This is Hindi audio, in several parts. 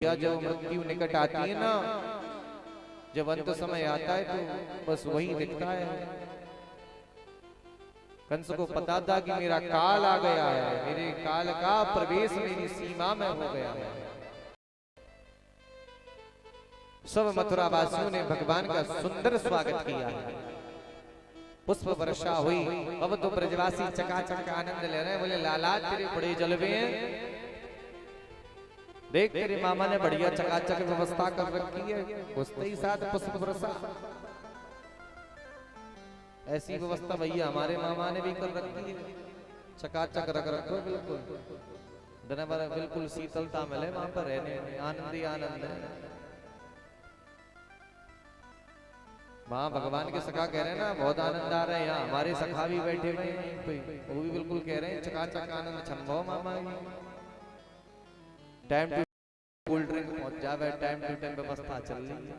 जब मृत्यु निकट आती है ना, जब अंत समय आता है तो बस वही दिखता है। कंस को पता था कि मेरा काल आ गया है, मेरे काल का प्रवेश मेरी सीमा में हो गया है। सब मथुरा वासियों ने भगवान का सुंदर स्वागत किया है, पुष्प वर्षा हुई। अब तो ब्रजवासी चकाचक आनंद ले रहे हैं, बोले लाला तेरे बड़े जलवे हैं, देख तेरे मामा ने बढ़िया चकाचक व्यवस्था कर रखी है, उसके ही साथ पुष्प वर्षा। ऐसी व्यवस्था भैया हमारे मामा ने भी कर रखी है, चकाचक रख रखो बिल्कुल दिन भर, बिल्कुल शीतलता मिले वहां पर रहने में, आनंद ही आनंद है। वहां भगवान के सखा कह रहे हैं ना, बहुत आनंद आ रहा है। यहाँ हमारे सखा भी बैठे हुए हैं, वो भी बिल्कुल कह रहे हैं चकाचक आनंद छंभो मामा। टाइम टू कोल्ड ड्रिंक पहुंच जावे, टाइम टू टाइम व्यवस्था चल रही है।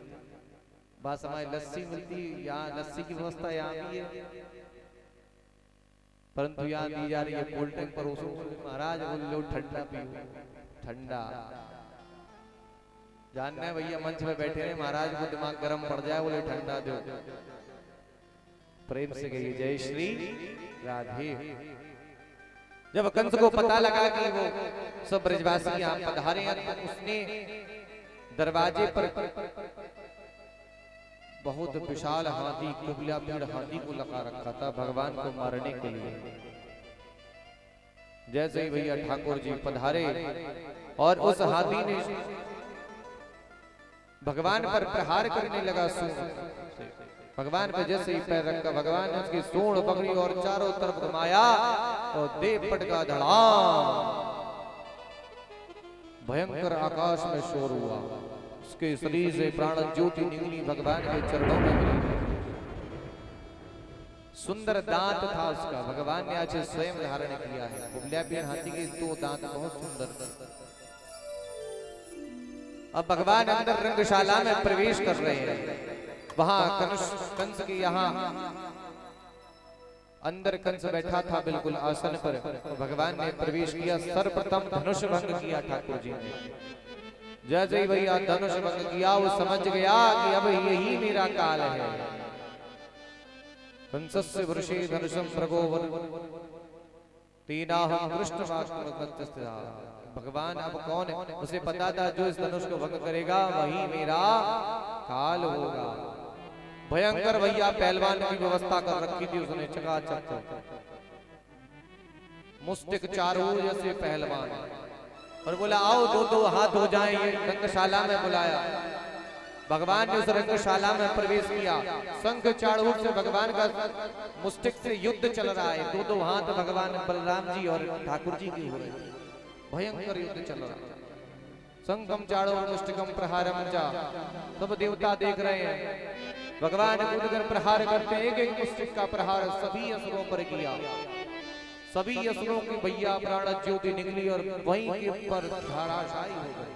बस हमारी लस्सी मिलती है, यहाँ लस्सी की व्यवस्था यहाँ भी है, परंतु यहाँ दी जा रही है कोल्ड ड्रिंक। पर महाराज बोल लो ठंडा पियो, ठंडा जानने भैया मंच में बैठे हैं, महाराज को दिमाग गर्म पड़ जाए, बोले ठंडा दो। प्रेम से कहिए जय श्री राधे। जब कंस को पता लगा कि वो सब ब्रजवासी यहाँ पधारे हैं, तो उसने दरवाजे पर बहुत विशाल हाथी, कुबला पीड़ हाथी को लगा रखा था भगवान को मारने के लिए। जैसे ही भैया ठाकुर जी पधारे और उस हाथी ने भगवान पर प्रहार करने लगा, भगवान पे जैसे ही पैर रखा, भगवान ने उसकी सूंड पकड़ी और चारों तरफ घुमाया और दे पटका धड़ाम, भयंकर आकाश में शोर हुआ। उसके शरीर से प्राण ज्योति निकली, भगवान के चरणों में मिली। सुंदर दांत था उसका, भगवान ने आज स्वयं धारण किया है। कुबला हाथी के दो दांत बहुत सुंदर। अब भगवान अंदर रंगशाला में प्रवेश कर रहे हैं। वहां कंस के यहाँ अंदर कंस बैठा था बिल्कुल आसन पर, तो भगवान ने प्रवेश किया। सर्वप्रथम धनुष भंग किया ठाकुर जी ने। जैसे ही भैया धनुष भंग किया, वो समझ गया कि अब यही मेरा काल है। कंसस्य वृषे धनुषं प्रगोवन तीनाहं कृष्णवाक्यमकस्तस्या। भगवान अब कौन है, उसे पता था जो इस धनुष को भंग करेगा वही मेरा काल होगा। भयंकर भैया पहलवान की व्यवस्था कर रखी थी उसने, चकाचक मुस्टिक चारों जैसे पहलवान, और बोला आओ दो दो हाथ हो जाएं। ये रंगशाला में बुलाया, भगवान ने उस रंगशाला में प्रवेश किया। शंख चाड़ू से भगवान का मुस्टिक से युद्ध चल रहा है, दो दो हाथ भगवान बलराम जी और ठाकुर जी की हो रही, भयंकर युद्ध चल रहा है। संगम चाड़ो मुष्टिकम प्रहारम चा, सब देवता देख रहे हैं। भगवान कूदकर प्रहार करते, एक एक मुष्टिक का प्रहार सभी असुरों पर किया। सभी असुरों की भैया प्राण ज्योति निकली और वहीं के ऊपर धराशायी हो गई।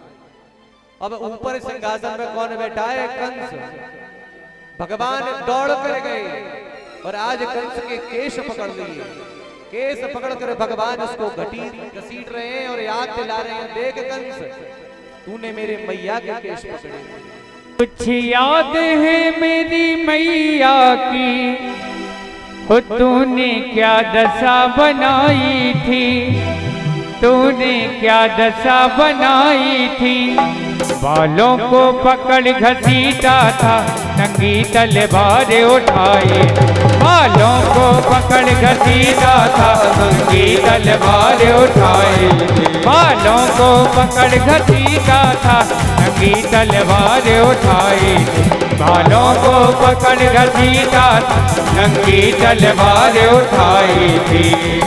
अब ऊपर सिंहासन में कौन बैठा है? कंस। भगवान दौड़ कर गए और आज कंस के केश पकड़ लिए। केस पकड़कर भगवान उसको घसीट रहे हैं और याद दिला रहे हैं, देख कंस तूने मेरे मैया के केश पकड़े। कुछ याद है मेरी मैया की, हो तूने क्या दशा बनाई थी, तूने क्या दशा बनाई थी। बालों को पकड़ घसीटा था, नंगी तलवार उठाई। बालों को पकड़ घसीटा था, नंगी तलवार उठाई। बालों को पकड़ घसीटा था, नंगी तलवार उठाई। बालों को पकड़ घसीटा था, नंगी तलवार उठाई थी।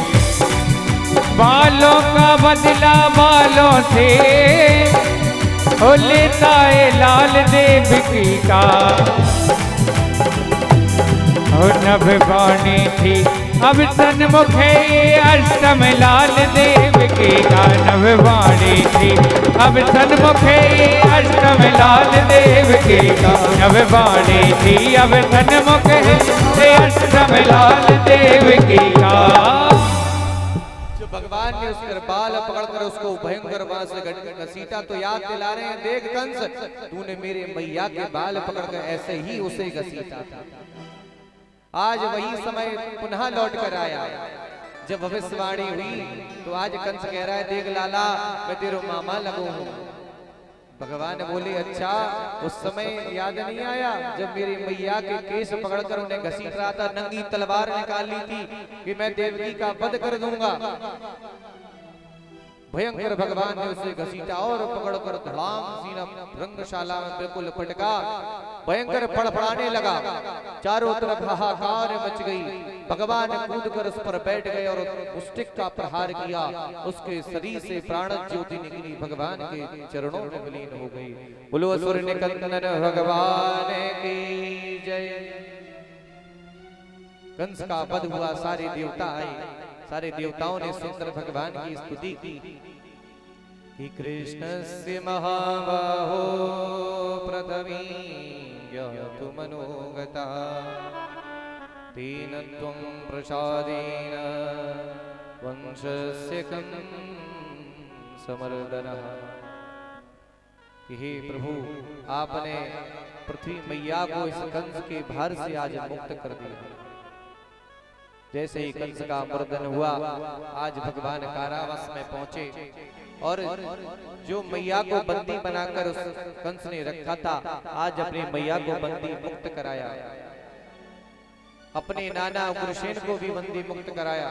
बालों का बदला बालों से हो लेता है लाल देवकी का। और नभवानी थी अब सन्मुखे अष्टम लाल देवकी का। नभवानी थी अब सन्मुखे अष्टम लाल देवकी का। नभवानी थी अब सन्मुखे अष्टम लाल देवकी का। भगवान ने उसके बाल पकड़कर उसको भयंकर वहां से घसीटा तो याद दिला रहे हैं, देख कंस तूने मेरे मैया के बाल पकड़कर ऐसे ही उसे घसीटा था। आज वही समय पुनः लौट कर आया। जब भविष्यवाणी हुई तो आज कंस कह रहा है, देख लाला मैं तेरा मामा लगू हूं। भगवान बोले, अच्छा उस समय याद नहीं आया जब मेरी मैया के केस पकड़कर उन्हें घसीट रहा था, नंगी तलवार निकाल ली थी कि मैं देवकी का वध कर दूंगा। भयंकर भगवान ने उसे घसीटा और पकड़कर धड़ाम सीना रंगशाला में बिल्कुल पटका। भयंकर फड़फड़ाने लगा, चारों तरफ हाहाकार मच गई। भगवान कूदकर उस पर बैठ गए और मुष्टिक का प्रहार किया। उसके शरीर से प्राण ज्योति निकली, भगवान के चरणों में विलीन हो गई। बोलो असुर निकंदन भगवान की जय। कंस का वध हुआ, सारे देवता आए। सारे देवताओं ने सुंदर भगवान की स्तुति की कि कृष्णस्य महाबाहो पृथ्वी यतु मनोगता तेन त्वं प्रसादेन वंशस्य कंसमर्दनः। कि हे प्रभु, आपने पृथ्वी मैया को इस कंस के भार से आज मुक्त कर दिया। जैसे ही कंस का मर्दन हुआ, आज भगवान कारावास में पहुंचे और जो मैया को बंदी बनाकर उस कंस ने रखा था, आज अपनी मैया को बंदी मुक्त कराया। अपने नाना उग्रसेन को भी बंदी मुक्त कराया।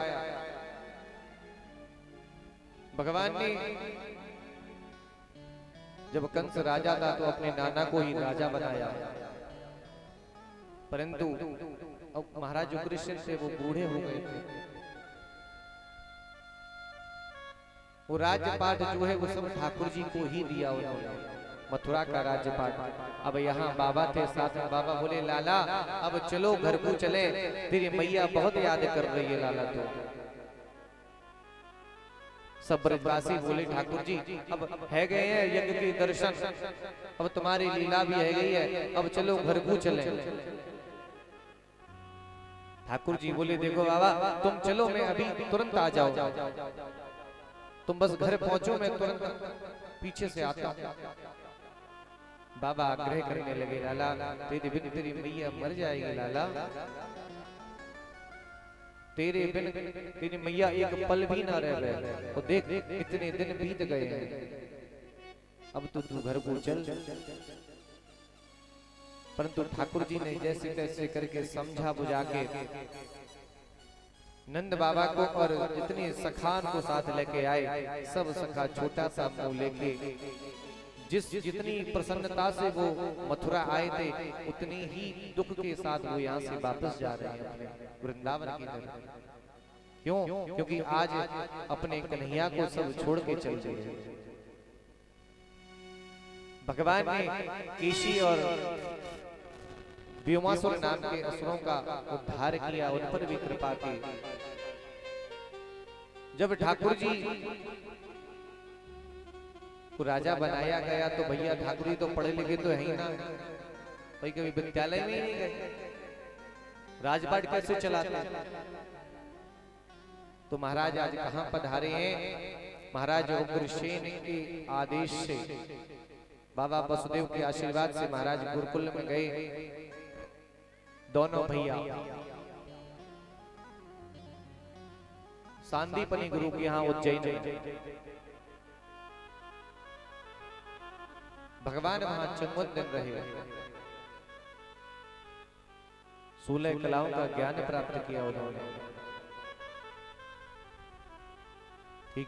भगवान ने जब कंस राजा था तो अपने नाना को ही राजा बनाया, परंतु अब महाराज उग्रसेन से वो बूढ़े हो गए थे। वो राज्यपाट जो है वो सब ठाकुर जी को ही दिया उन्होंने, मथुरा का राज्यपाट। अब यहाँ बाबा थे साथ में, बाबा बोले, लाला अब चलो घर को चले, तेरी मैया बहुत याद कर रही है लाला। तो सब ब्रजवासी बोले, ठाकुर जी अब है गए हैं यज्ञ के दर्शन, अब तुम्हारी लीला भी है गई है, अब चलो घर को चले। ठाकुर जी बोले, देखो बाबा तुम चलो, मैं अभी तुरंत आ जाओ, तुम बस घर पहुंचो, मैं तुरंत पीछे से आता हूं। बाबा आग्रह करने लगे, लाला तेरे बिन तेरी मैया मर जाएगी, लाला तेरे बिन तेरी मैया एक पल भी ना रह गए। और देख इतने दिन बीत गए हैं, अब तो तू घर को चल। परंतु ठाकुर जी ने जैसे तैसे करके समझा बुझा के नंद बाबा को और जितने सखान को साथ लेके आए, सब सखा छोटा सा मुंह लेके जितनी प्रसन्नता से वो मथुरा आए थे, उतनी ही दुख के साथ वो यहाँ से वापस जा रहे हैं अपने वृंदावन की तरफ। क्यों? क्योंकि आज अपने कन्हैया को सब छोड़ के चल गए। भगवान ने केशी और व्योमासुर नाम के असुरों का उद्धार किया, उन पर भी कृपा की। जब ठाकुर जी को राजा बनाया गया तो भैया ठाकुर जी तो पढ़े लिखे तो है ही ना, भाई कभी विद्यालय में ही नहीं गए, राजपाट कैसे चलाते। तो महाराज आज कहां पधारे हैं? महाराज उग्रसेन के आदेश से, बाबा वसुदेव के आशीर्वाद से महाराज गुरुकुल में गए। दोनों भैया सांदीपनी गुरु के यहाँ उज्जैन में, भगवान वहां 14 दिन रहे, 16 कलाओं का ज्ञान प्राप्त किया उन्होंने।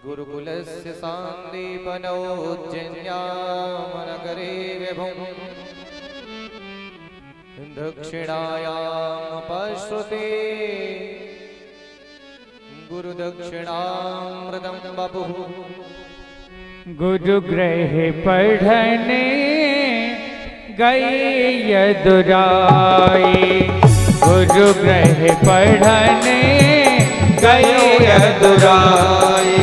गुरुकुलस्य सांदीपनो उज्जैन्याम नगरे विभुम् दक्षिणायां पश्रुते गुरु दक्षिणामृतं बभुः। गुरु गृह पढ़ने गए यदुराई, गुरु गृह पढ़ने गए यदुराई,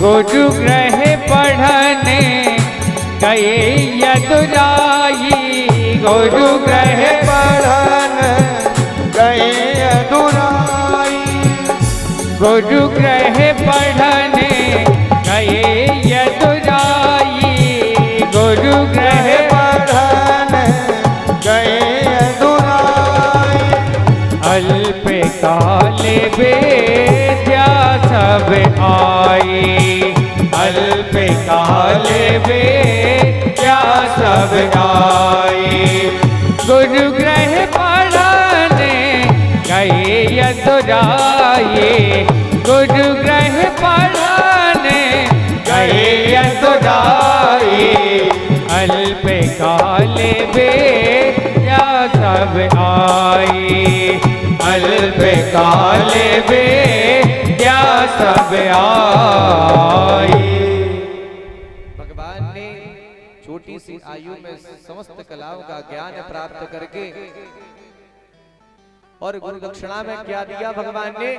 गुरु गृह पढ़ने गए यदुराई, गुरु गृह पढ़ने गए यदुराई। गुरु ग्रह पढ़ने गए यदुराई, गुरु ग्रह पढ़ने गए यदुराई। अल्प काल वेद्या सब आई, अल्प काल वेद्या सब आई। गुरु ग्रह पढ़ने गए यदुराई, गुरु ग्रह पढ़ने गए यदुराई। अल्प काल वेद्या सब आई, अल्प काल वेद्या सब आई। भगवान ने छोटी सी आयु में समस्त कलाओं का ज्ञान प्राप्त करके और गुरु दक्षिणा में क्या दिया भगवान ने?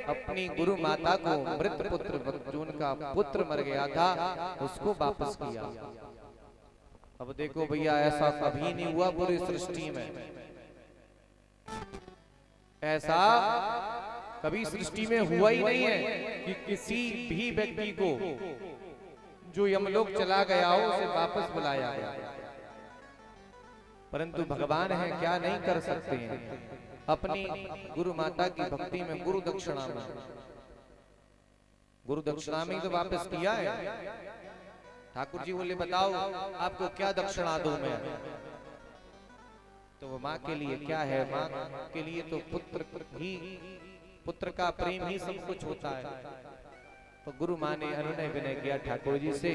अपनी गुरु माता को मृत पुत्र, जो उनका पुत्र मर गया था, उसको वापस किया। अब देखो भैया, ऐसा कभी नहीं हुआ पूरी सृष्टि में, ऐसा कभी सृष्टि में हुआ ही नहीं है कि किसी भी व्यक्ति को जो यमलोक चला गया हो उसे वापस बुलाया गया। परंतु भगवान है, क्या नहीं कर सकते हैं? अपनी गुरु माता की भक्ति में गुरु दक्षिणा में तो वापस किया है। ठाकुर जी बोले बताओ आपको क्या दक्षिणा दूं मैं? तो वो माँ के लिए क्या है? माँ के लिए तो पुत्र का प्रेम ही सब कुछ होता है। तो गुरु माँ ने अनुनय विनय किया ठाकुर जी से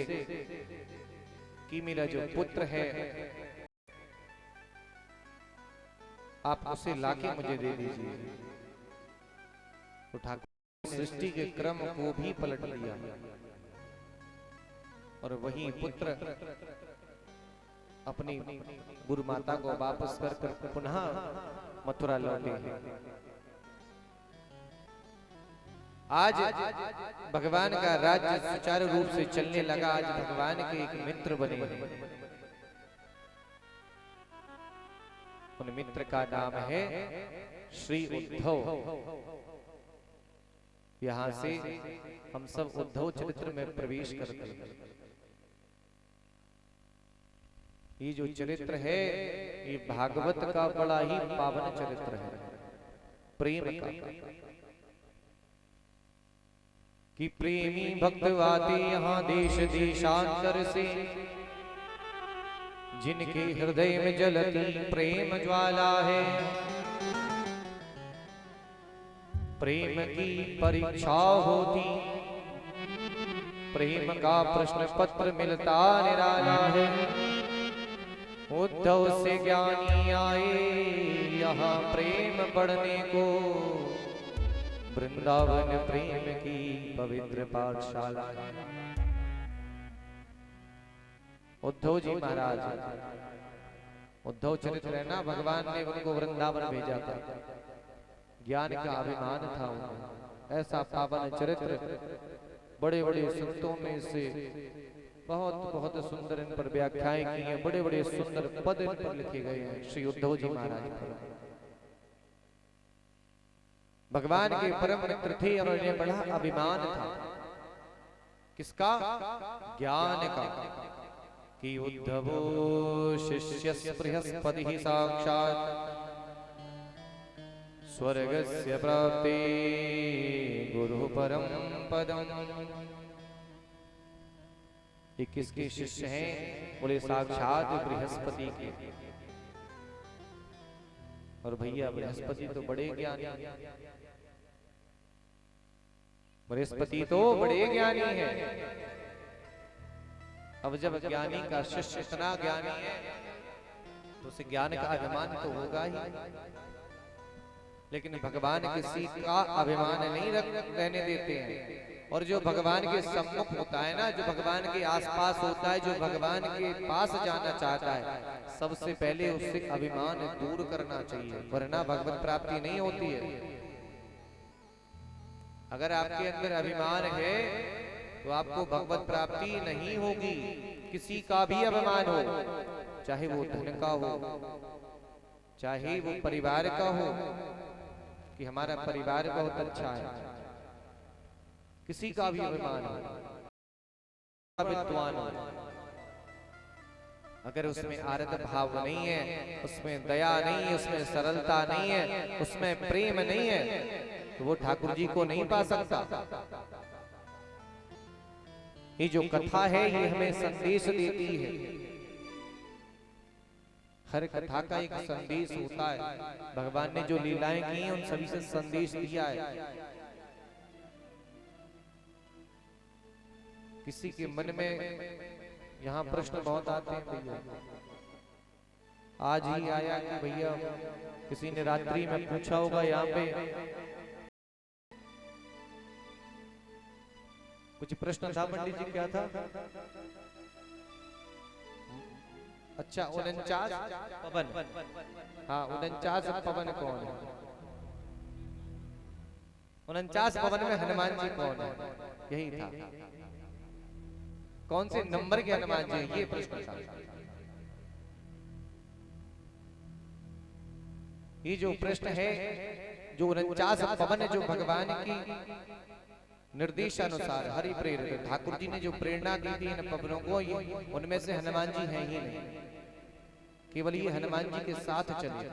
कि मेरा जो पुत्र है आप उसे लाके मुझे दे दीजिए। तो ठाकुर सृष्टि के क्रम को भी पलट दिया और वही पुत्र अपनी गुरु माता को वापस कर पुनः मथुरा लौटे। आज भगवान का राज्य सुचारू रूप से चलने लगा। आज भगवान के एक मित्र बने, उन मित्र का नाम है श्री उद्धव। यहां से हम सब उद्धव चरित्र में प्रवेश करते हैं। ये जो चरित्र है ये भागवत का बड़ा ही पावन चरित्र है, प्रेम का। कि प्रेमी भक्त आते यहाँ देश देशांतर से, जिनके हृदय में जलती प्रेम ज्वाला है। प्रेम की परीक्षा होती, प्रेम का प्रश्न पत्र मिलता निराला है। उद्धव से ज्ञानी आए यहाँ प्रेम बढ़ने को, वृंदावन प्रेम की पवित्र पाठशाला। उद्धव जी महाराज, उद्धव चरित्र है ना, भगवान ने उनको वृंदावन भेजा था। ज्ञान का अभिमान था उन्हें। ऐसा पावन चरित्र बड़े बड़े संतों में से बहुत बहुत सुंदर इन पर व्याख्याएं की हैं, बड़े बड़े सुंदर पद इन पर लिखे गए हैं श्री उद्धव जी महाराज पर। भगवान के परम मित्र थे और उन्हें बड़ा अभिमान था। किसका? ज्ञान का। कि उद्धवो शिष्य बृहस्पति साक्षात् स्वर्गस्य प्राप्ते गुरु परम पदम। ये किसके शिष्य हैं? बोले साक्षात बृहस्पति के। और भैया बृहस्पति तो बड़े ज्ञानी, बृहस्पति तो बड़े ज्ञानी हैं। अब जब ज्ञानी का शिष्य इतना ज्ञानी है तो उसे ज्ञान का अभिमान तो होगा ही। लेकिन भगवान किसी का अभिमान नहीं रहने देते हैं। और जो भगवान के सम्मुख होता है ना, जो भगवान के आसपास होता है, जो भगवान के पास जाना चाहता है, सबसे पहले उससे अभिमान दूर करना चाहिए, वरना भगवत प्राप्ति नहीं होती है। अगर आपके अंदर अभिमान है तो आपको भगवत प्राप्ति नहीं होगी। किसी का भी अभिमान हो, चाहे वो धन का हो, चाहे वो परिवार का हो, कि हमारा परिवार बहुत अच्छा है, किसी का भी अभिमान हो, विद्वान हो, अगर उसमें आरत भाव नहीं है, उसमें दया नहीं है, उसमें सरलता नहीं है, उसमें प्रेम नहीं है, तो वो ठाकुर जी को नहीं पा सकता। ये जो कथा है ये हमें संदेश देती है। हर कथा का एक संदेश होता है। भगवान ने जो लीलाएं की हैं उन सभी से संदेश दिया है। किसी के मन में यहाँ प्रश्न बहुत आते हैं भैया, आज ही आया कि भैया किसी ने रात्रि में पूछा होगा यहाँ पे कुछ प्रश्न था पंडित जी, क्या था? अच्छा 49 पवन, हाँ 49 पवन कौन है? 49 पवन में हनुमान जी कौन है? यही था, कौन से नंबर के हनुमान जी, ये प्रश्न था। ये जो प्रश्न है, जो 49 पवन जो भगवान की निर्देशानुसार हरि प्रेरित ठाकुर जी ने जो प्रेरणा दी थी इन पवनों को, उनमें से हनुमान जी हैं ही नहीं। केवल ये हनुमान जी के साथ चले,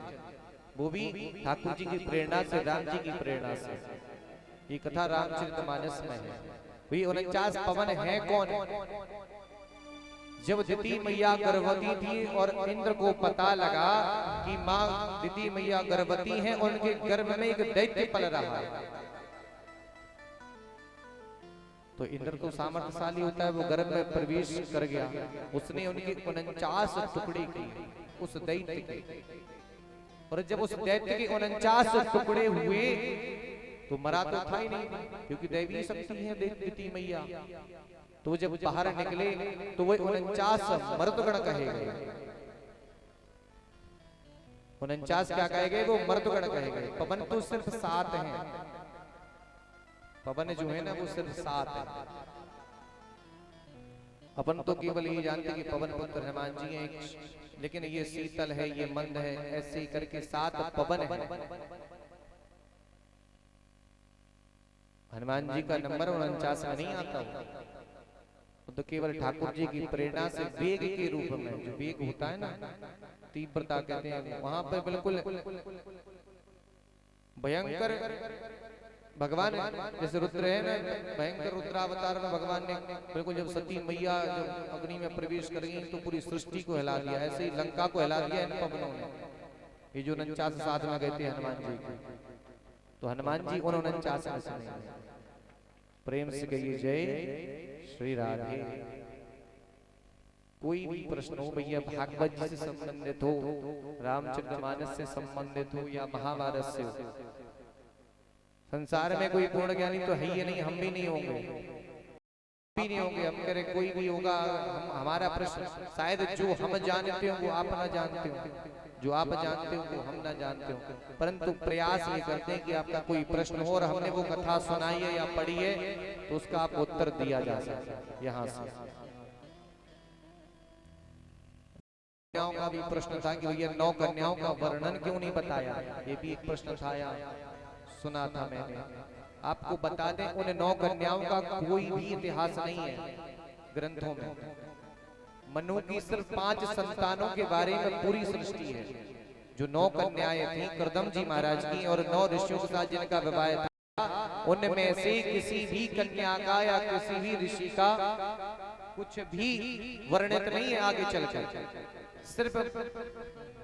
वो भी ठाकुर जी की प्रेरणा से, राम जी की प्रेरणा से। ये कथा रामचरितमानस में है। वही 49 पवन है कौन? जब दिति मैया गर्भवती थी और इंद्र को पता लगा कि माँ दिति मैया गर्भवती हैं, उनके गर्भ में एक दैत्य पल रहा है, तो इंद्र तो सामर्थ्यशाली होता है, वो गर्भ में प्रवेश कर गया। उसने उनके 49 टुकड़े किए उस दैत्य के, और जब उस दैत्य के 49 टुकड़े हुए तो मरा तो था ही नहीं, क्योंकि दैवीय शक्ति है दिति मैया। तो जब बाहर निकले तो वो 49 मर्दगण कहे गए। 49 क्या कहे गए? वो मर्दगण कहे गए। पवन तो सिर्फ 7 हैं, पवन जो है ना वो सिर्फ 7 है। अपन तो केवल ये जानते कि पवन पुत्र हनुमान जी हैं, लेकिन ये शीतल है, ये मंद है, ऐसे ही करके 7 पवन है। हनुमान जी का नंबर 49 में नहीं आता हो, तो केवल ठाकुर जी की प्रेरणा से वेग के रूप में, जो वेग होता है ना, तीव्रता कहते हैं, वहां पर बिल्कुल भयंकर भगवान, जैसे रुद्र है ना, भयंकर रुद्रावतार में भगवान ने बिल्कुल जब सती मैया जब अग्नि में प्रवेश कर गई तो पूरी सृष्टि को हिला दिया, ऐसे ही लंका को हिला दिया इन पवनों ने। ये जो 49 साथ में गए थे हनुमान जी के, तो हनुमान जी उन 49 में से नहीं। प्रेम से कहिए जय श्री राधे। कोई भी प्रश्न हो भैया, भागवत जी से संबंधित हो, रामचरितमानस से संबंधित हो, या महाभारत से हो, संसार में कोई पूर्ण ज्ञानी तो है ही नहीं, हम भी नहीं होंगे, भी नहीं होंगे। हम कह रहे कोई भी होगा, हमारा प्रश्न शायद जो हम जानते हो वो आप ना जानते हो, जो आप जानते हो वो हम ना जानते हो, परंतु प्रयास ये करते हैं कि आपका कोई प्रश्न हो और हमने वो कथा सुनाई है या पढ़ी है तो उसका आपको उत्तर दिया जा सके। यहाँ से कन्याओं का भी प्रश्न था कि भैया 9 कन्याओं का वर्णन क्यों नहीं बताया, ये भी एक प्रश्न था, सुना था मैंने। आपको बता दें, उन 9 कन्याओं का कोई भी इतिहास नहीं है ग्रंथों में। मनु की सिर्फ 5 संतानों के बारे में पूरी सृष्टि है। जो 9 कन्याएं थी कर्दम जी महाराज की और 9 ऋषियों के साथ जिनका विवाह था, उनमें से किसी भी कन्या का या किसी भी ऋषि का कुछ भी वर्णित नहीं है आगे चलकर। सिर्फ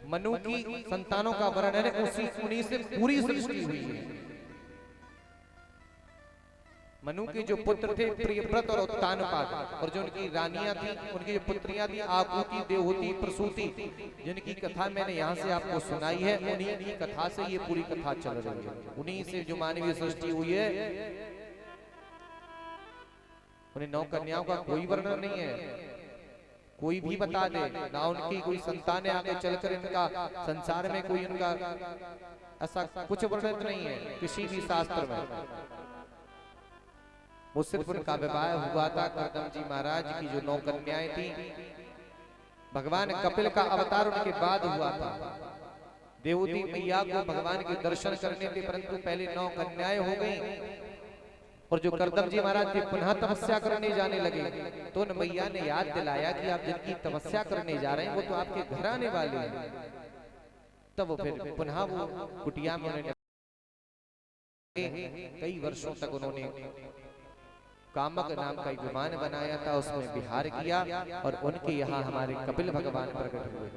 मनु की संतानों का वर्णन है, उन्हीं से पूरी सृष्टि हुई है। मनु के जो पुत्र थे प्रियव्रत और उत्तानपाद, और जो उनकी रानियां थी, उनकी जो पुत्रियां थी आकुति, देवहूति, प्रसूति, जिनकी कथा मैंने यहाँ से आपको सुनाई है, उन्हीं की कथा से ये पूरी कथा चल रही है। उन्हीं से जो मानवीय सृष्टि हुई है। उन्हें 9 कन्याओं का कोई वर्णन नहीं है। कोई भी बता दे ना, उनकी कोई संतान आगे चलकर इनका संसार में कोई इनका ऐसा कुछ वर्णित नहीं है किसी भी शास्त्र में। वो सिर्फ उनका विवाह हुआ था कर्दम जी महाराज की जो 9 कन्याएं थी। भगवान कपिल का अवतार उनके बाद हुआ था। देवहूति मैया को भगवान के दर्शन करने थे, परंतु पहले 9 कन्याएं हो गई और जो करदम जी महाराज जी पुनः तपस्या करने जाने लगे तो उन मैया ने याद दिलाया कि आप जिनकी तपस्या करने जा रहे हैं वो तो आपके घर आने वाले हैं। तब वो फिर पुनः वो कुटिया में उन्होंने कई वर्षों तक उन्होंने कामक नाम का एक विमान बनाया था, उसमें विहार किया और उनके यहाँ हमारे कपिल भगवान प्रकट हुए।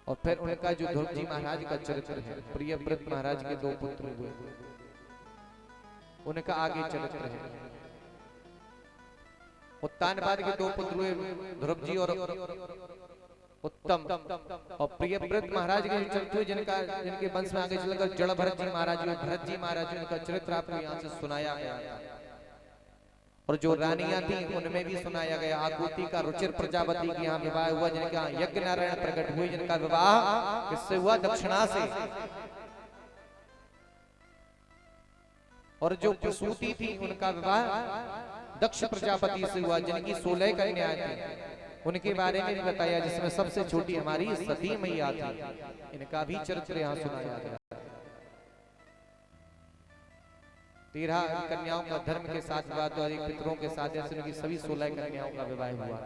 और फिर उनका जो ध्रुव जी महाराज का चरित्र है, प्रियव्रत महाराज के 2 पुत्र हुए, उनका आगे चरित्र है। उत्तानपाद के 2 पुत्र हुए, ध्रुव जी और उत्तम। और प्रियव्रत महाराज के चरित्र हुए जिनके वंश में आगे चलकर जड़ भरत जी महाराज, भरत जी महाराज, उनका चरित्र आपको यहाँ से सुनाया गया था। और जो रानियां थी उनमें भी सुनाया गया। आकुति का रुचिर प्रजापति के यहाँ विवाह हुआ, जिनका यज्ञ नारायण प्रकट हुए, जिनका विवाह किससे हुआ? दक्षिणा से। और जो प्रसूति थी उनका विवाह दक्ष प्रजापति से हुआ, जिनकी 16 कन्याएं थी। उनके बारे में भी बताया, जिसमें सबसे छोटी हमारी सती मैया थी। इनका भी चरित्र यहाँ सुनाया गया। 13 कन्याओं का धर्म के साथ विवाह, तो अधिक पितरों के साथ ऐसे उनकी सभी 16 कन्याओं का विवाह हुआ।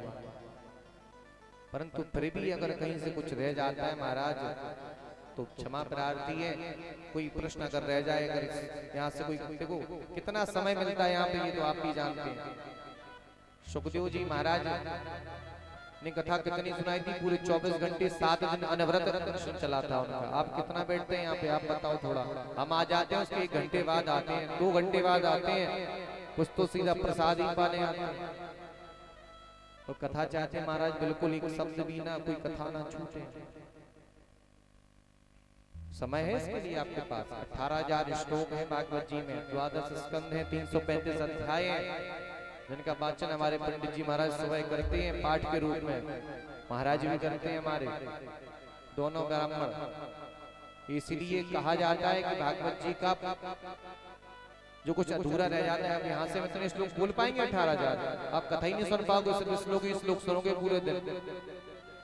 परंतु फिर भी अगर कहीं से कुछ रह जाता है महाराज तो क्षमा प्रार्थी है। कोई प्रश्न अगर रह जाए, अगर यहाँ से कोई, देखो कितना समय मिलता है यहाँ पे, ये तो आप भी जानते हैं। सुखदेव जी महाराज ने कथा कितनी सुनाई थी? पूरे 24 घंटे 7 दिन अनवरत चला था उनका। आप कितना बैठते हैं यहाँ पे, आप बताओ थोड़ा। हम आ जाते हैं, उसके 1 घंटे बाद आते हैं, 2 घंटे बाद आते हैं, कुछ तो सीधा प्रसाद ही पाने आते हैं। और कथा चाहते हैं महाराज बिल्कुल एक शब्द भी ना, कोई कथा ना छूटे। समय है इसके लिए आपके पास। 18,000 श्लोक है भागवत जी में, 12 स्कंद है, 335 अध्याय है, जिनका वाचन हमारे पंडित जी महाराज सुबह करते हैं पाठ के रूप में, महाराज भी करते हैं हमारे दोनों ब्राह्मण। इसलिए कहा जाता है कि भागवत जी का जो कुछ अधूरा रह जाता है, अब यहाँ से इतने श्लोक बोल पाएंगे 18,000? आप कथा ही नहीं सुन पाओगे, सिर्फ श्लोक सुनोगे पूरे दिन।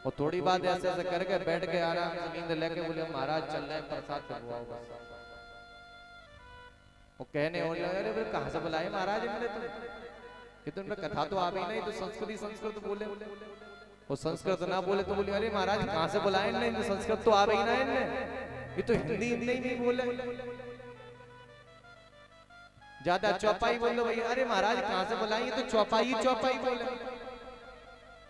और थोड़ी बात ऐसे ऐसे करके बैठ के आराम से नींद लेके बोले महाराज चल रहे हैं प्रसाद करवाओ बस। वो कहने हो अरे कहाँ से बुलाए महाराज इनने तो, तो उनमें कथा तो आ गई नहीं, तो संस्कृत बोले। वो संस्कृत ना बोले तो बोले अरे महाराज कहाँ से बुलाए इनने, संस्कृत तो आ गई ना इनने, ये तो हिंदी ही नहीं बोले। ज्यादा चौपाई बोल दो भैया, अरे महाराज कहाँ से बुलाए, तो चौपाई बोले।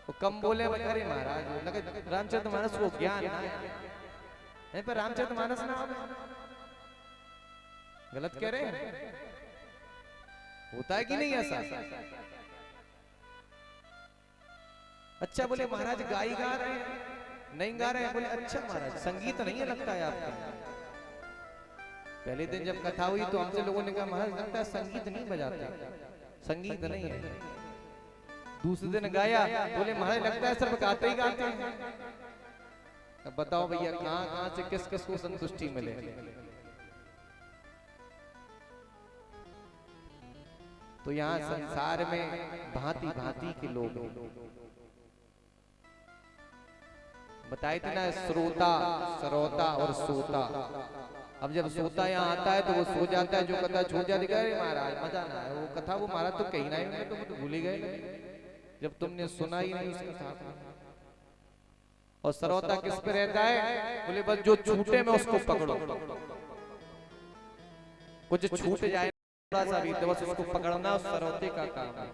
वो कम बोले अरे महाराज लगे रामचरितमानस वो ज्ञान है, पर रामचरितमानस ना गलत कह रहे हैं। होता है कि नहीं ऐसा? अच्छा बोले महाराज गाई गा रहे हैं, नहीं गा रहे हैं, बोले अच्छा महाराज संगीत नहीं है लगता है आपका। पहले दिन जब कथा हुई तो हमसे लोगों ने कहा महाराज लगता है संगीत नहीं बजाते, संगीत नहीं है। दूसरे दिन गाया, बोले महाराज लगता है सिर्फ गाते ही गाते हैं। अब बताओ भैया कहां से किस किस को संतुष्टि मिले। तो यहाँ संसार में भांति भांति के लोग बताए थे ना, श्रोता, सरोता और सोता। अब जब सोता यहाँ आता है तो वो सो जाता है, जो कथा छूट जाती है महाराज मजा ना है, वो कथा वो महाराज तो कहीं ना ही तो भूल ही गए जब तुमने सुना ही नहीं उस कथा को। और सरोता किस पे रहता है? बोले बस जो छूटे में उसको पकड़ो, कुछ छूट जाए थोड़ा सा भी तो बस उसको पकड़ना उस सरोते का काम है।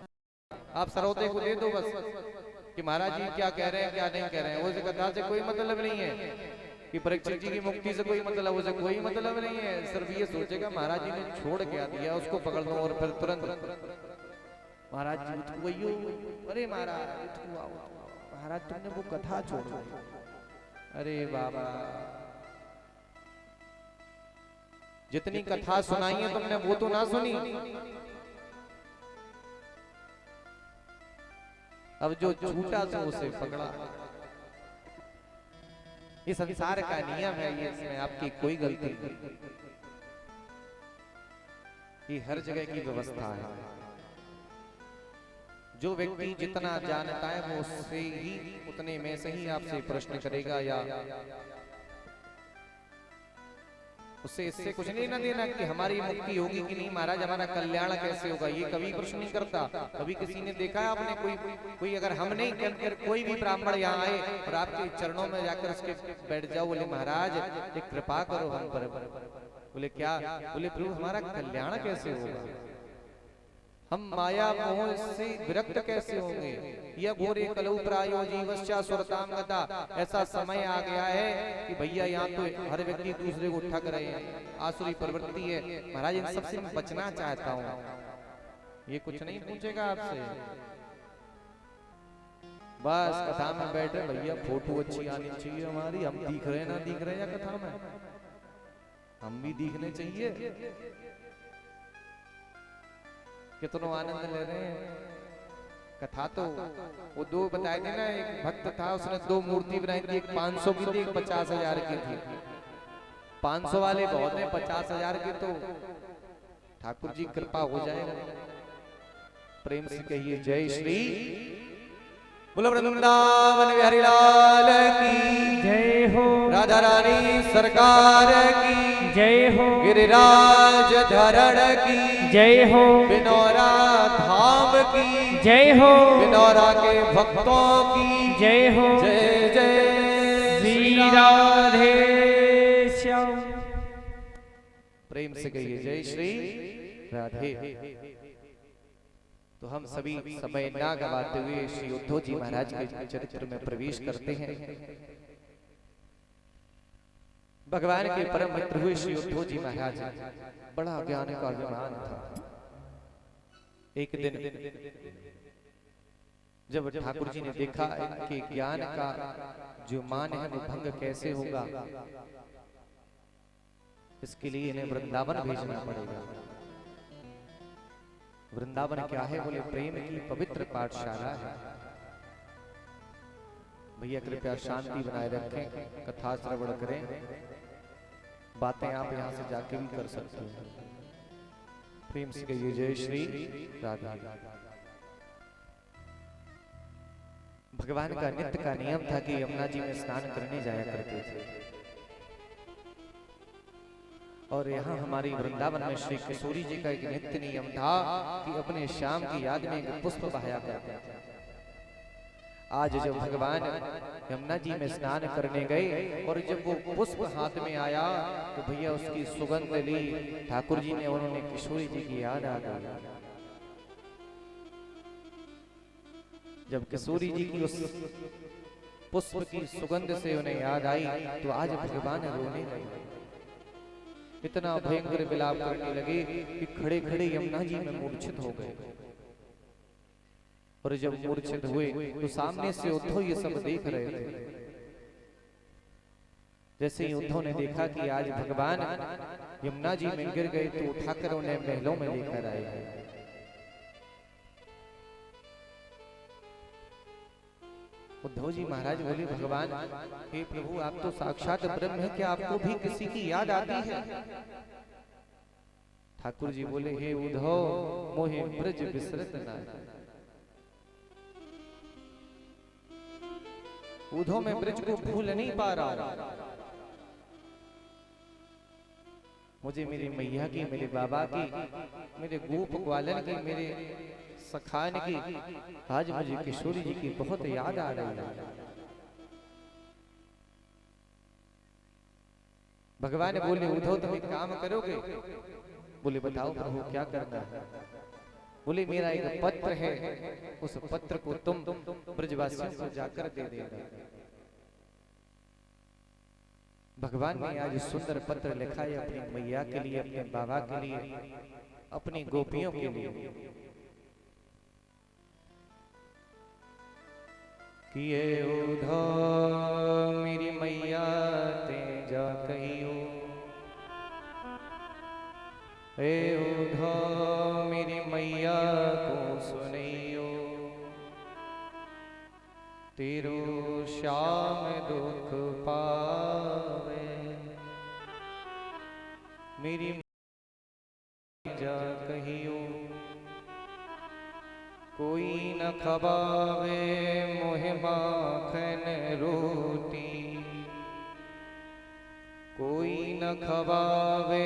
आप सरोते को दे दो बस कि महाराज जी क्या कह रहे हैं क्या नहीं कह रहे हैं, उस कथा से कोई मतलब नहीं है कि परीक्षित जी की मुक्ति से कोई मतलब, उसे कोई मतलब नहीं है। सिर्फ ये सोचेगा महाराज जी ने छोड़ क्या दिया, उसको पकड़ लो और फिर तुरंत महाराज जी वही, अरे महाराज महाराज तुमने वो कथा छोड़ दी, अरे बाबा जितनी कथा सुनाई है तुमने वो तो ना सुनी। अब जो झूठा से उसे पकड़ा। ये संसार का नियम है, ये इसमें आपकी कोई गलती नहीं, ये हर जगह की व्यवस्था है। जो व्यक्ति जितना जानता है वो उससे ही उतने में से ही आपसे प्रश्न करेगा या उससे इससे कुछ नहीं ना देना कि हमारी मुक्ति होगी कि नहीं महाराज, हमारा कल्याण कैसे होगा, ये कभी प्रश्न नहीं करता। कभी किसी ने देखा है आपने, कोई अगर हम नहीं कर कोई भी ब्राह्मण यहाँ आए और आपके चरणों में जाकर उसके बैठ जाओ, बोले महाराज एक कृपा करो हम पर, बोले क्या, बोले प्रभु हमारा कल्याण कैसे होगा, हम माया मोह से विरक्त कैसे होंगे, यह घोरे कलौ प्रायो जीवश्चा सुरताम गता। ऐसा समय आ गया है कि भैया यहाँ तो हर व्यक्ति दूसरे को ठग रहे हैं, आसुरी प्रवृत्ति है महाराज, इन सबसे मैं बचना चाहता हूँ। ये कुछ नहीं पूछेगा आपसे, बस कथा में बैठे भैया फोटो अच्छी आनी चाहिए हमारी, हम दिख रहे ना दिख रहे हैं कथा में, हम भी दिखने चाहिए। कितना आनंद ले रहे हैं कथा। तो वो दो बताए थे ना, एक भक्त था उसने दो मूर्ति बनाई थी, एक 500 की थी, एक 50,000 की थी। 500 वाले बहुत है, 50,000 की तो ठाकुर जी कृपा हो जाएगा। प्रेम से कहिए जय श्री बोलो वृंदावन बिहारी लाल की जय हो, राधा रानी सरकार की जय हो, गिरिराज धरण की जय हो, बिनौरा धाम की जय हो, बिनौरा के भक्तों की जय हो, जय जय श्री राधे श्याम। प्रेम से कहिए जय श्री राधे। तो हम सभी समय ना गवाते हुए श्री उद्धव जी महाराज के चरित्र में प्रवेश करते हैं। भगवान के परम मित्र हुए श्री उद्धव जी महाराज बड़ा ज्ञान का अभिमान था। एक दिन जब ठाकुर जी ने देखा कि ज्ञान का जो मान है वो भंग कैसे होगा, इसके लिए इन्हें वृंदावन भेजना पड़ेगा। वृंदावन क्या है, बोले प्रेम की पवित्र पाठशाला है। भैया कृपया शांति बनाए रखें, कथा श्रवण करें, बातें आप यहां से जाके भी कर सकते हैं। प्रेम से कहिए जय श्री राधा। भगवान का नित्य का नियम था कि यमुना जी में स्नान करने जाया करते थे। और यहाँ हमारी वृंदावन में श्री किशोरी जी का एक नित्य नियम था कि अपने श्याम की याद में एक पुष्प बहाया करते थे। आज जब भगवान यमुना जी में स्नान करने गए और जब वो पुष्प हाथ में आया तो भैया उसकी सुगंध ली ठाकुर जी ने, उन्होंने किशोरी जी की याद आ गई। जब किशोरी जी की उस पुष्प की सुगंध से उन्हें याद आई तो आज भगवान रोने लगे, इतना भयंकर विलाप करने लगे कि खड़े खड़े यमुना जी में मूर्छित हो गए। और जब मूर्छित हुए तो सामने से उद्धव ये सब देख रहे थे। जैसे ही उद्धव ने देखा कि आज भगवान यमुना जी में गिर गए तो उठाकर उन्हें महलों में लेकर आए। उद्धव जी महाराज बोले भगवान हे प्रभु आप तो साक्षात ब्रह्म है, क्या आपको भी किसी की याद आती है? ठाकुर जी बोले हे उद्धव मोहे ब्रज बिसरत नाहि। उद्धव मैं ब्रज को भूल नहीं पा रहा, मुझे मेरी मैया की, मेरे बाबा की, मेरे गोप ग्वालन की, मेरे सखान की, आज मुझे किशोरी जी की बहुत याद आ रही है। भगवान बोले उद्धव तुम एक काम करोगे? बोले बताओ प्रभु क्या करना है? बोले मेरा एक पत्र है, उस पत्र को तुम ब्रजवासियों को जाकर दे देना। भगवान ने आज सुंदर पत्र लिखा है अपनी मैया के लिए, अपने बाबा के लिए, अपनी गोपियों के लिए कि ये उद्धव मेरी मैया ते जा कहियो, हे उद्धव मेरी मैया को सुनियो, तेरो श्याम दुख पावे, मेरी जा कहियो, कोई न खबावे मोहे माखन रोटी, कोई न न खवावे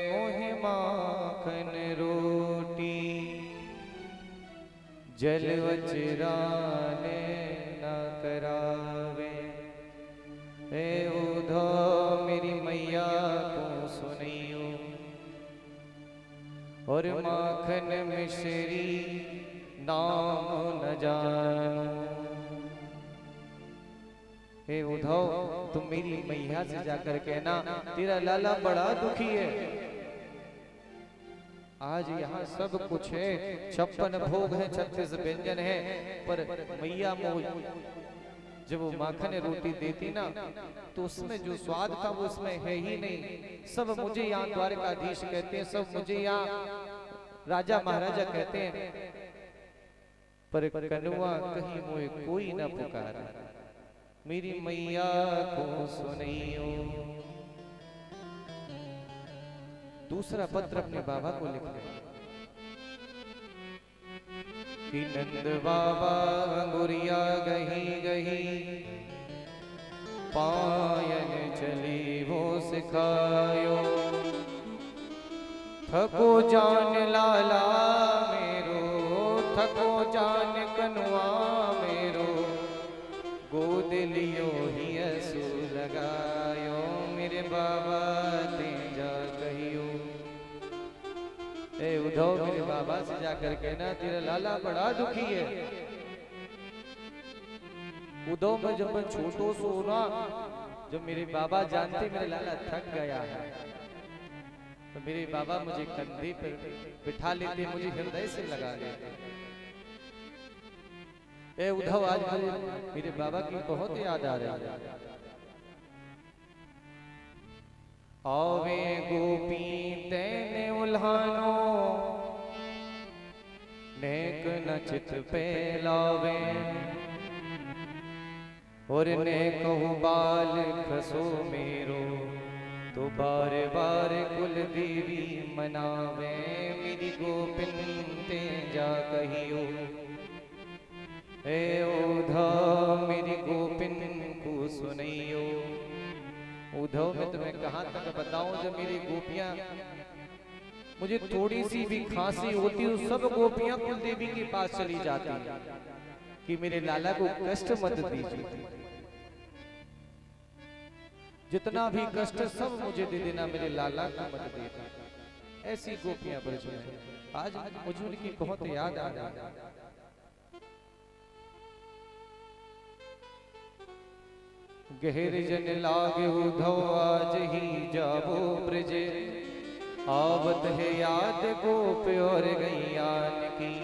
मोहि माखन रोटी, जल वचराने न करावे। हे उद्धव मेरी मैया को सुनियो, और माखन मिश्री नाम न जानो। हे उद्धव तुम मेरी मैया से जाकर कहना तेरा लाला बड़ा दुखी है। आज यहाँ सब कुछ है, 56 भोग है, 36 व्यंजन है, पर मैया मोह जब वो माखन रोटी देती ना तो उसमें जो स्वाद था वो उसमें है ही नहीं। सब मुझे यहाँ द्वारकाधीश कहते हैं, सब मुझे यहाँ राजा महाराजा कहते हैं, पर कनुआ कहीं मोए कोई ना पुकारा। मेरी मैया को सुनियो। दूसरा पत्र अपने बाबा को लिख ले कि नंद बाबा अंगुरिया गही गही, पायन चली वो सिखायो। थको जान लाला मेरो, थको जान कनुआ मेरो, गोद लियो ही असु लगायो। मेरे बाबा तेजा कहियो। ए उद्धव मेरे बाबा से जाकर कहना तेरा लाला बड़ा दुखी है। उद्धव में जब मैं छोटो सो ना, जब मेरे बाबा जानते मेरा लाला थक गया है तो मेरे बाबा मुझे कंधे पर बिठा लेते, मुझे हृदय से लगा लेते। ए उद्धव आज मुझे मेरे बाबा की बहुत याद आ रही है। आवे गोपी तेने उल्हानो, नेक न चित पे लावे। और ने कहू बाल खसो मेरो, तो बार बार कुल देवी मनावे। मेरी गोपिन तेजा कहियो। हे उद्धव मेरी गोपिन को सुनियो। उद्धव मैं तुम्हें कहां तक बताऊं, जब मेरी गोपियां मुझे थोड़ी सी भी खांसी होती है सब गोपियां कुल देवी के पास चली जाती कि मेरे लाला को कष्ट मत दीजिए, जितना भी कष्ट सब मुझे दे देना, मेरे लाला को मत देना। ऐसी गोपियां ब्रज में आज मुझे उनकी बहुत याद आ रही है। गहर जन लागे उद्धव आज ही जावो ब्रजे, आवत है याद गोप और गैयान की।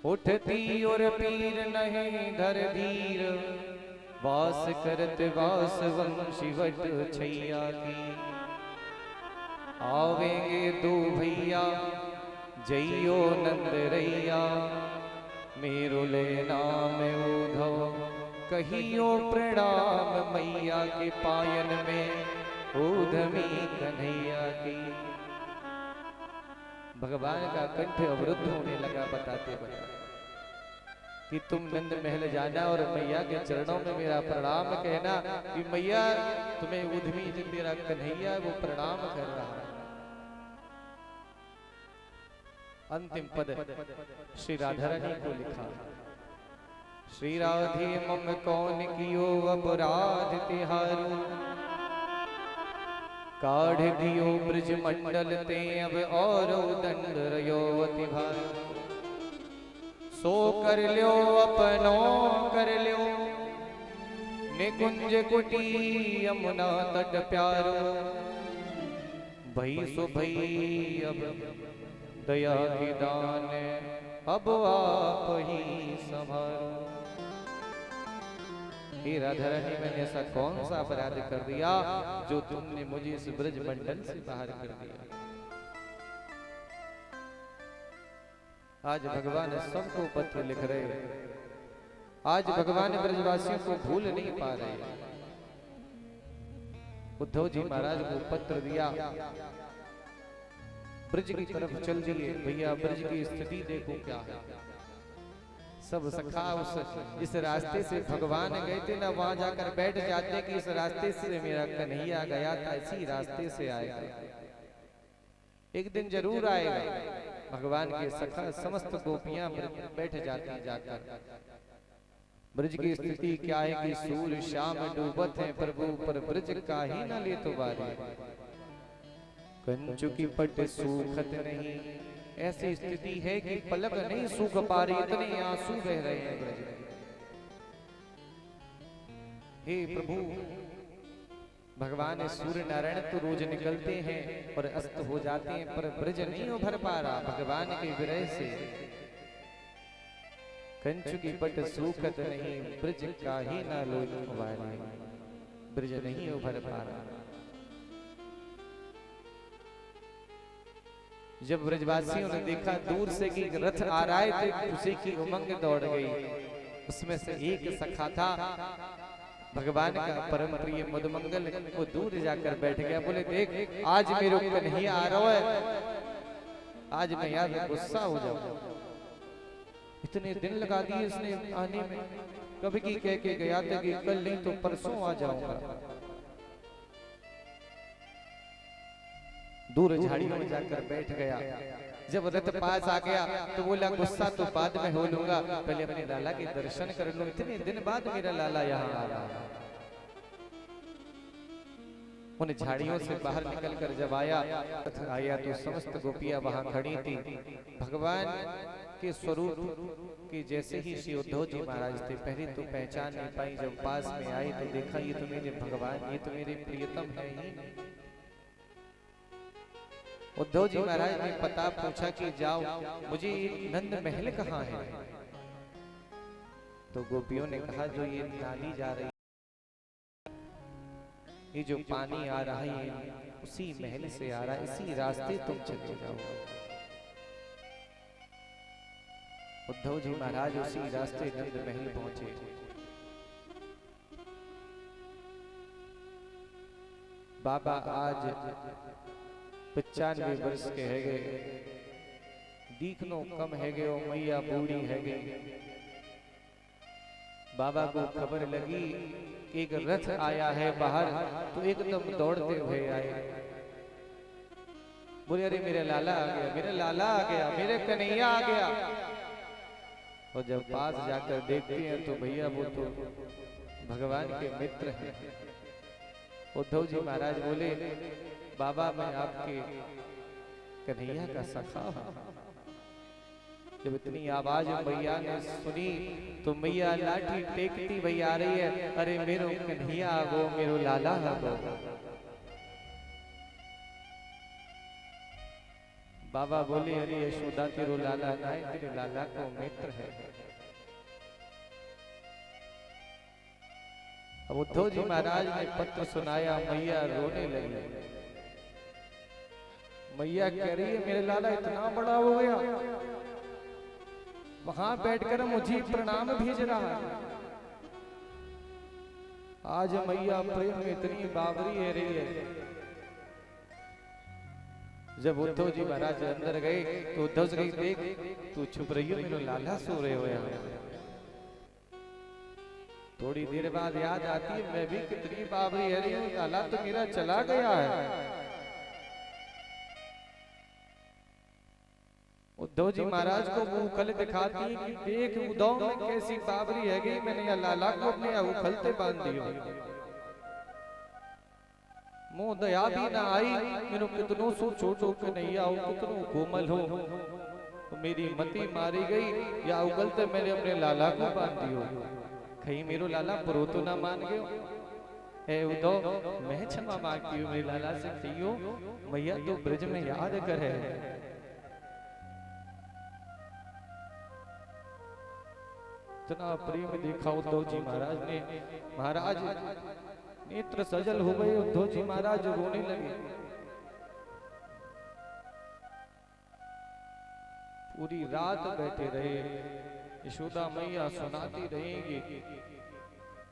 उठती और पीर नहीं धर धीर, वास करत वास वंशी वट छैया की। आवेंगे दो भैया जइयो नंद रैया, मेरो ले नाम उद्धव कहियो प्रणाम। मैया के पायन में ऊधमी कन्हैया की। भगवान का कंठ अवरुद्ध होने लगा बताते कि तुम नंद महल जाना और मैया के चरणों में मेरा प्रणाम कहना कि मैया तुम्हें ऊधमी जो तेरा कन्हैया वो प्रणाम कर रहा है। अंतिम पद श्री राधा रानी को लिखा। श्री राधे मम कौन कियो अपराध तिहारू, काढ़ दियो ब्रज मंडल ते अब और दंड रयो अति भारू। सो कर ल्यो अपनो कर ल्यो, निकुंज कुटी यमुना तट प्यारो। भई सो भई अब दया के दान, अब आप ही संभारो। हे राधा रानी मैंने ऐसा कौन सा अपराध कर दिया जो तुमने मुझे इस ब्रज मंडल से बाहर कर दिया। आज भगवान सबको पत्र लिख रहे, आज भगवान ब्रजवासियों को भूल नहीं पा रहे। उद्धव जी महाराज को पत्र दिया, ब्रज की तरफ चल दिए। भैया ब्रज की स्थिति देखो क्या है। सब सखा उस इस रास्ते से भगवान गए थे ना, वहां जाकर बैठ जाते कि इस रास्ते से मेरा कन्हैया गया था, इसी रास्ते से आएगा, एक दिन जरूर आएगा। भगवान के सखा समस्त गोपियां बैठ जाती जाकर। ब्रज की स्थिति क्या है कि सूर्य शाम डूबत है प्रभु, पर ब्रज का ही न ले तो बारी। कंचु की पट सूखत नहीं, ऐसी स्थिति है कि पलक नहीं सूख पा रही, इतने आंसू बह रहे हैं ब्रज में। हे प्रभु, भगवान सूर्य नारायण तो रोज निकलते हैं और अस्त हो जाते हैं, पर ब्रज नहीं उभर पा रहा भगवान के विरह से। कंचु की पट सूखत नहीं, ब्रज का ही ना लोई वारी, ब्रज नहीं उभर पा रहा। जब ब्रजवासियों ने देखा दूर से कि रथ आ रहा है तो खुशी की उमंग दौड़ गई। उसमें से एक सखा था भगवान का परम प्रिय मधुमंगल, वो दूर जाकर बैठ गया। बोले देख आज मेरे कन्हैया आ रहा है, आज मैं यार गुस्सा हो जाऊं, इतने दिन लगा दिए इसने आने में, कभी की कह के गया था कि कल नहीं तो परसों आ जाऊंगा। दूर झाड़ियों में जाकर बैठ गया। जब रथ पास आ गया तो बोला गुस्सा तो बाद में हो लूंगा, पहले अपने लाला के दर्शन कर लूं, इतने दिन बाद मेरा लाला यहाँ आ रहा है। उन झाड़ियों से बाहर निकलकर जब आया तो समस्त गोपियां वहां खड़ी थी। भगवान के स्वरूप के जैसे ही श्री उद्धव जी महाराज थे। पहले तो पहचान नहीं पाई, जब पास में आई तो देखा ये तो मेरे भगवान, ये तो मेरे प्रियतम है ही। उद्धव जी महाराज ने पता पूछा कि जाओ मुझे नंद महल कहाँ है, तो गोपियों ने कहा जो ये नाली जा रही, ये जो पानी आ रहा है उसी महल से आ रहा है, इसी रास्ते तुम चले जाओ। उद्धव जी महाराज उसी रास्ते नंद महल पहुंचे। बाबा आज 95 वर्ष के है गए, दीखनो कम है गए, मैया बूढ़ी है गई। बाबा को खबर लगी कि एक रथ आया है बाहर, तो एकदम दौड़ते हुए आए। बोले अरे मेरा लाला आ गया, मेरा लाला आ गया, मेरे कन्हैया आ गया। और जब पास जाकर देखते हैं तो भैया वो तो भगवान के मित्र हैं। उद्धव जी महाराज बोले बाबा मैं आपके कन्हैया का सखा हूं। जब इतनी आवाज मैया ने सुनी तो मैया लाठी टेकती भई आ रही है, अरे मेरो कन्हैया वो मेरो लाला वो। बाबा बोले अरे यशोदा तेरो लाला ना है, तेरे लाला को मित्र है। अब उद्धव जी महाराज ने पत्र सुनाया, मैया रोने लगी। मैया कह रही है मेरे लाला इतना बड़ा हो गया, वहां बैठकर मुझे प्रणाम भेज रहा है। आज मैया प्रेम में इतनी बावरी है रही है। जब उद्धव जी महाराज अंदर गए तो उद्धव जी देख तू छुप रही हो, मेरे लाला सो रहे हो यहाँ। थोड़ी देर बाद याद आती है मैं भी कितनी बावरी है रही हूँ, लाला तो मेरा चला गया है। उद्धव जी महाराज को वो उखल दिखाती है कि देख उद्धव में कैसी बावरी है गई, मैंने या लाला को अपने उखलते बांध दियो। मुंह दया भी ना आई, मेरे कितनों सो छोटो के नहीं आओ, कितनों कोमल हो, तो मेरी मती मारी गई या उगलते मैंने अपने लाला को बांध दियो। कहीं मेरो लाला बुरो तो ना मान गयो। ए उद्धव मैं क्षमा मांगती हूँ, मेरे लाला से कहियो मैया तो ब्रज में याद करे। इतना प्रेम देखा उद्धव जी महाराज ने, महाराज नेत्र सजल हो गए। उद्धव जी महाराज रोने लगे। पूरी रात बैठे रहे, यशोदा मैया सुनाती रहेंगी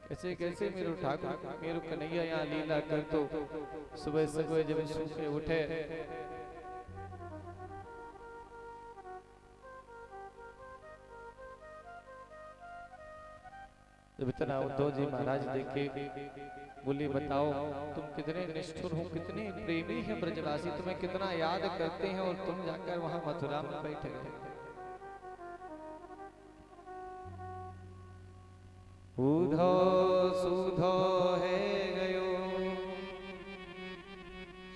कैसे कैसे मेरो ठाकुर मेरो कन्हैया यहाँ लीला कर। तो सुबह सुबह जब सूखे उठे जब इतना उद्धव जी महाराज देखे, बोले बताओ तुम कितने निष्ठुर हो, कितने प्रेमी हैं ब्रजवासी, तुम्हें कितना याद करते हैं और तुम जाकर वहां मथुरा में बैठे हो। उद्धव सुधो है गयो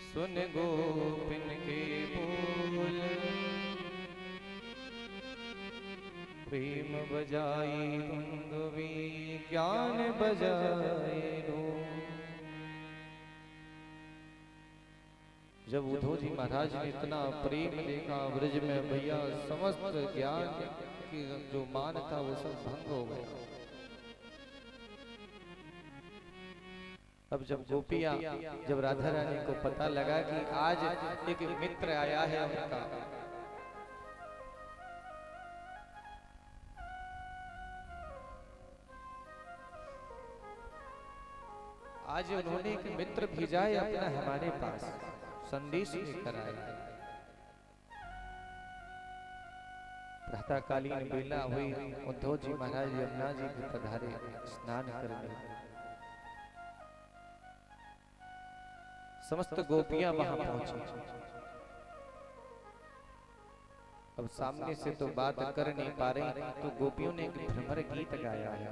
सुन गोपिन के बोल, प्रेम बजाई धुंधवी ज्ञान बजाए रो। जब उद्धव जी महाराज ने इतना प्रेम देखा ब्रज में, भैया समस्त ज्ञान की जो मान था वो सब भंग हो गया। अब जब गोपियां, जब राधा रानी को पता लगा कि आज एक मित्र आया है उनका, आज उन्होंने एक मित्र भेजा है अपना हमारे पास, संदेश लेकर आया। प्रातःकालीन बेला हुई, उद्धव जी महाराज यमुना जी के पधारे स्नान करने। समस्त गोपियां वहां पहुंची। अब सामने से तो बात कर नहीं पा रही, तो गोपियों ने एक भ्रमर गीत गाया है।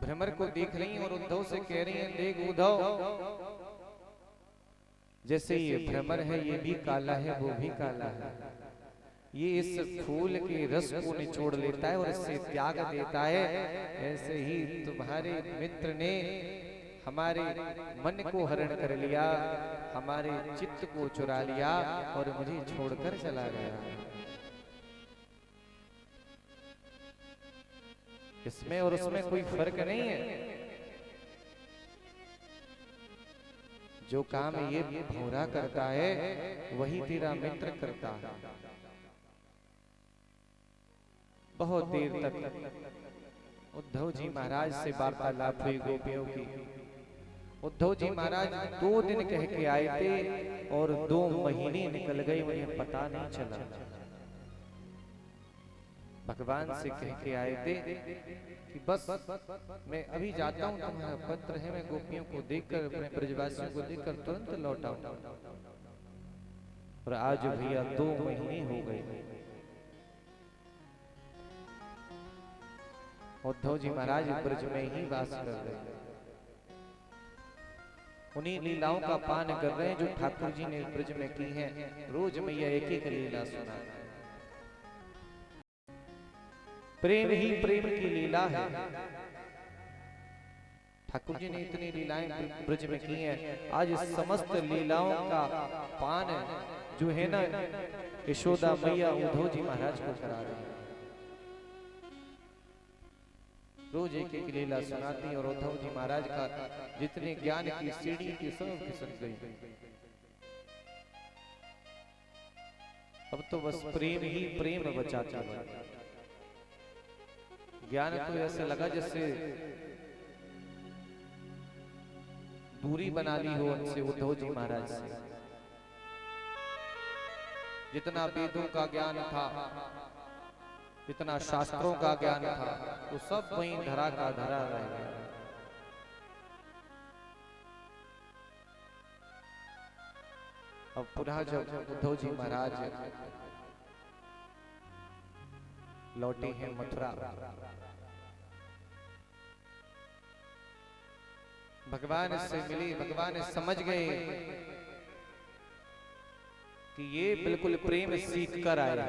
भ्रमर को देख रही और उद्धव से कह रही हैं, देख उद्धव, जैसे ये भ्रमर है ये भी काला है वो भी काला है, ये इस फूल के रस को निचोड़ लेता है और इससे त्याग देता है, ऐसे ही तुम्हारे मित्र ने हमारे मन को हरण कर लिया, हमारे चित्त को चुरा लिया और मुझे छोड़कर चला गया। इसमें और उसमें कोई फर्क नहीं है। जो काम ये भौरा करता है वही तेरा मित्र करता है। बहुत देर तक उद्धव जी महाराज से वार्तालाप हुई गोपियों की। उद्धव जी महाराज 2 दिन कह के आए थे और 2 महीने निकल गए, उन्हें पता नहीं चला। भगवान से कह के आए थे कि बस मैं अभी जाता हूँ, तुम्हारा पत्र है, मैं गोपियों को देखकर, अपने ब्रजवासियों को देखकर तुरंत लौट आऊं। और आज भैया 2 महीने हो गए। उद्धव जी महाराज ब्रज में ही वास कर रहे हैं, उन्हीं लीलाओं का पान कर रहे हैं जो ठाकुर जी ने ब्रज में की हैं। रोज मैया एक एक लीला सुना। प्रेम ही प्रेम की लीला है। ठाकुर जी ने इतनी लीलाएं ब्रज में की हैं। आज इस समस्त लीलाओं का पान जो है ना, यशोदा मैया उद्धव जी महाराज को करा रही है। रोज एक एक लीला सुनाती और उद्धव जी महाराज का जितने ज्ञान की सीढ़ी की सब खिसक गई। अब तो बस प्रेम ही प्रेम बचा चला। ज्ञान तो ऐसे लगा जैसे दूरी बना ली हो उनसे, उद्धव जी महाराज से। जितना वेदों का ज्ञान था, जितना शास्त्रों का ज्ञान था, वो सब वहीं धरा का धरा रह गया। अब पुनः जब उद्धव जी महाराज लौटे हैं मथुरा, भगवान से मिले, भगवान समझ गए कि ये बिल्कुल प्रेम सीख कर आया।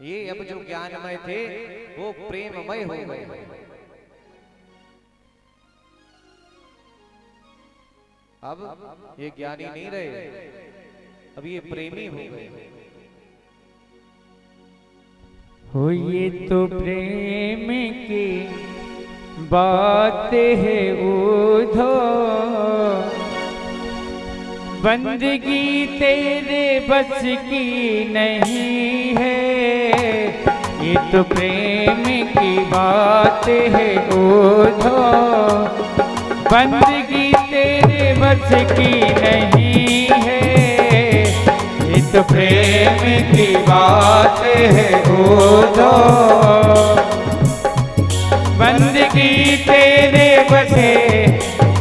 ये अब जो ज्ञानमय थे वो प्रेममय हो गए। अब ये ज्ञानी नहीं रहे, अब ये प्रेमी हो गए। हो ये तो प्रेम की बात है उद्धव, बंदगी तेरे बस की नहीं है। ये तो प्रेम की बात है उद्धव, बंदगी तेरे बस की नहीं है। ये तो प्रेम की बात है बोलो, बंदगी तेरे बसे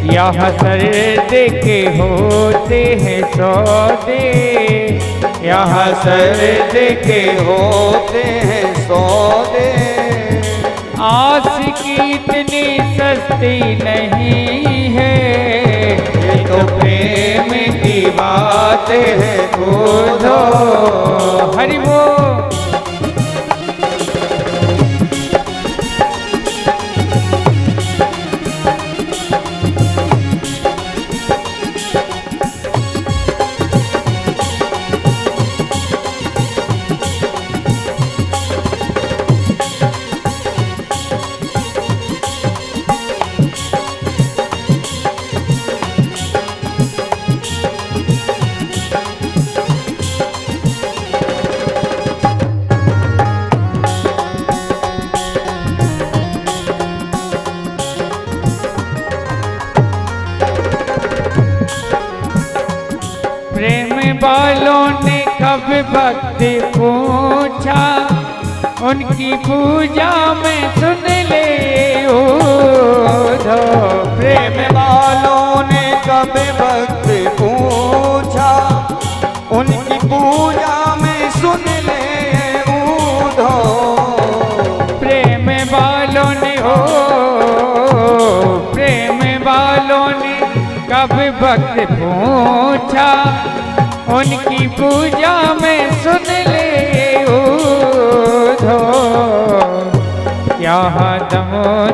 यहाँ सर्द के होते हैं सौदे, यहाँ सर्द के होते हैं सौदे। आशिकी इतनी सस्ती नहीं है, ये तो प्रेम की बात है बोलो। हरि वो प्रेम वालों ने कब भक्त पूछा, उनकी पूजा में सुन ले उधो। प्रेम वालों ने कब भक्त पूछा, उनकी पूजा में सुन ले ऊधो। प्रेम वालों ने हो, प्रेम वालों ने कब भक्त पूछा, उनकी पूजा में सुन ले उधो। यहाँ दम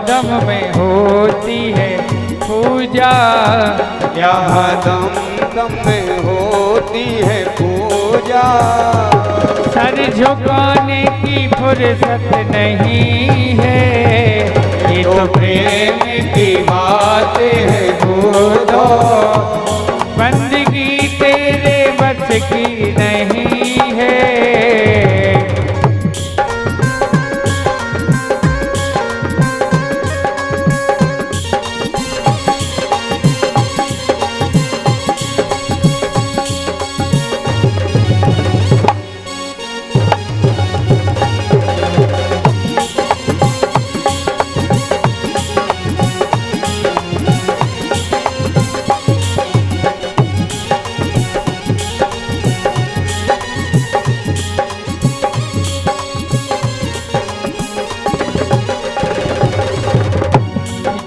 दम में होती है पूजा, यहाँ दम दम में होती है पूजा। सर झुकाने की फुर्सत नहीं है, ये तो प्रेम की बात है बोलो, बंदगी तेरे बस की नहीं है।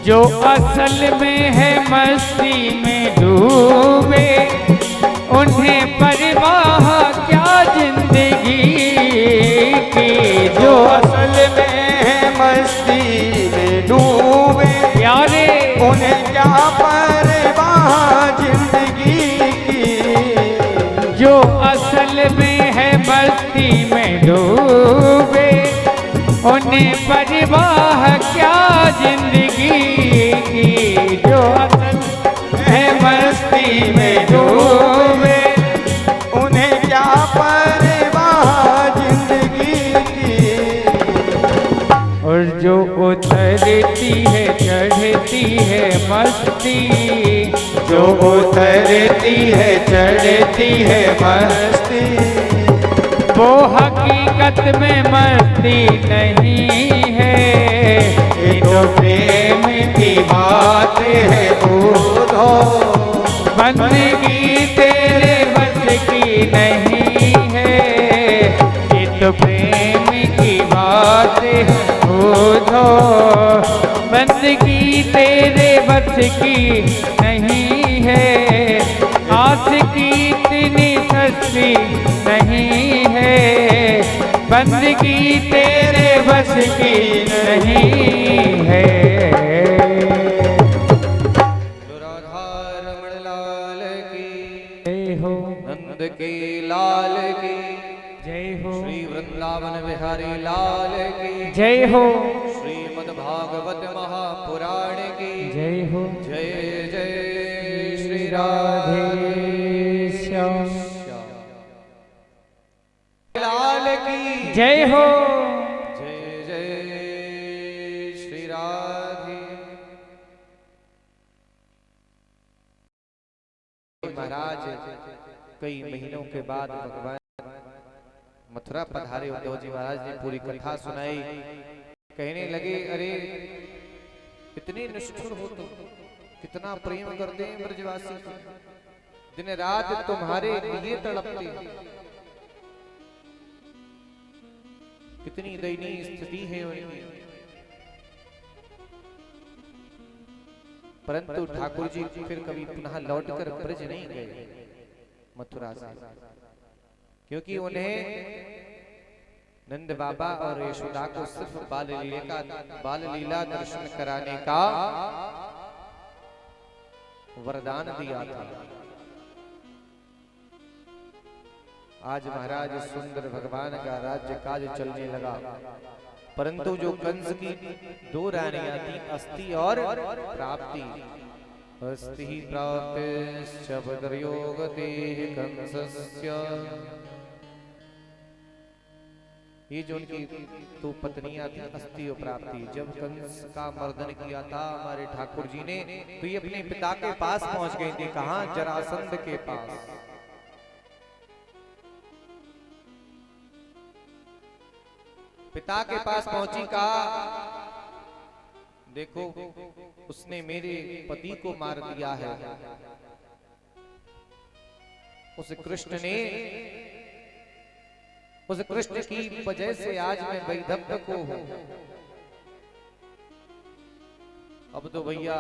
जो असल में है मस्ती में डूबे, उन्हें परवाह क्या जिंदगी की। जो असल में है मस्ती में डूबे, प्यारे उन्हें क्या परवाह जिंदगी की। जो असल में है मस्ती में डूबे, उन्हें परवाह क्या जिंदगी की। जो असल है मस्ती में डूबे, उन्हें क्या परवाह जिंदगी की। और जो उतरती है चढ़ती है मस्ती, जो उतरती है चढ़ती है मस्ती, वो हकीकत में मस्ती नहीं है। ये तो प्रेम की बात है बोलो, बंदगी तेरे बस की नहीं है। ये तो प्रेम की बात है बोलो, बंदगी तेरे बस की नहीं है। आशिकी इतनी सस्ती नहीं है, बंदगी तेरे बस की नहीं है। राधा रमण लाल की जय हो, नंद के लाल की जय हो, श्री वृंदावन बिहारी लाल की जय हो, श्रीमद् भागवत महापुराण की जय हो। जय जय श्री राधे श्याम लाल की जय हो। जय जय श्री राधे महाराज कई महीनों के बाद भगवान मथुरा पधारे। उद्धव जी महाराज ने पूरी कथा सुनाई। कहने लगे, अरे इतने निष्ठुर हो तुम, कितना प्रेम करते हैं ब्रजवासी, दिन रात तुम्हारे लिए तड़पते, कितनी दयनीय स्थिति है उनकी। परंतु ठाकुर जी फिर कभी पुनः लौटकर ब्रज नहीं गए मथुरा से, क्योंकि उन्हें नंद बाबा और यशोदा को सिर्फ बाल लीला दर्शन कराने का वरदान दिया था। आज महाराज सुंदर भगवान का राज्य काज चलने लगा, परंतु जो कंस की दो रानियां थी, अस्ति और प्राप्ति, अस्ति प्राप्तिश्च भद्रयोगते कंसस्य, ये जो उनकी दो पत्नियां थी अस्ति और प्राप्ति, जब कंस का मर्दन किया था हमारे ठाकुर जी ने, तो ये अपने पिता के पास पहुंच गई थी। कहां? जरासंध के पास। पिता के पास पहुंची, कहा देखो उसने मेरे पति को मार दिया है, उस कृष्ण ने, उस कृष्ण की वजह से आज मैं वैधव्य को हूं। अब तो भैया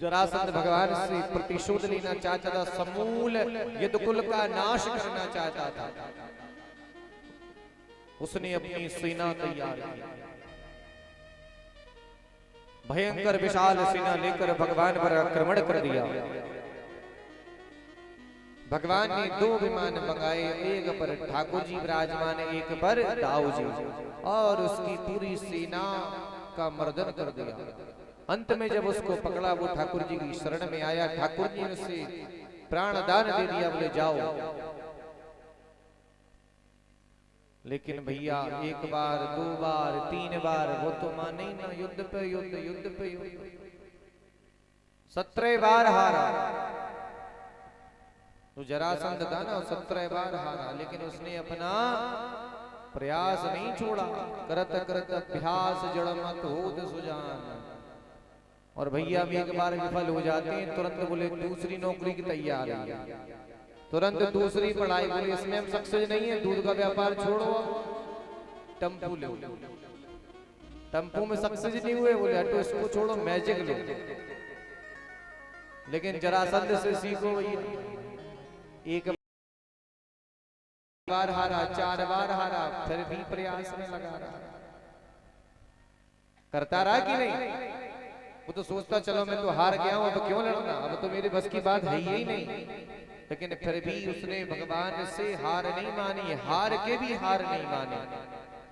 जरासंध भगवान से प्रतिशोध लेना चाहता था, समूल यदुकुल का नाश करना चाहता था। उसने अपनी सेना तैयार की, भयंकर विशाल सेना लेकर भगवान पर आक्रमण कर दिया। भगवान ने दो विमान मंगाए, एक पर ठाकुर जी विराजमान, एक पर दाऊ जी, और उसकी पूरी सेना का मर्दन कर दिया। अंत में जब उसको पकड़ा, वो ठाकुर जी की शरण में आया, ठाकुर जी ने उसे प्राण दान दे दिया, बोले जाओ। लेकिन भैया एक बार, दो बार, तीन बार वो तो माने ही ना, युद्ध पे युद्ध, युद्ध पे युद्ध, 17 बार हारा। तो जरासंध था ना, 17 बार हारा, लेकिन उसने अपना प्रयास नहीं छोड़ा। करत करत अभ्यास जड़ मत होत सुजान। और भैया भी एक बार विफल हो जाते हैं, तुरंत बोले दूसरी नौकरी की तैयारी है, तुरंत दूसरी पढ़ाई, बोले इसमें हम सक्सेस नहीं है, दूध का व्यापार छोड़ो, टम्पू लो। टम्पू में सक्सेस नहीं हुए, बोले हटो इसको छोड़ो, मैजिक लो। लेकिन जरासंध से सीखो भैया, एक बार हारा, 4 बार हारा, फिर भी प्रयास में लगा रहा, करता रहा कि नहीं। वो तो सोचता चलो मैं तो हार गया हूं, अब क्यों लड़ना, अब तो मेरे बस की बात है ही नहीं। लेकिन फिर भी उसने भगवान से हार नहीं मानी, हार के भी हार नहीं मानी।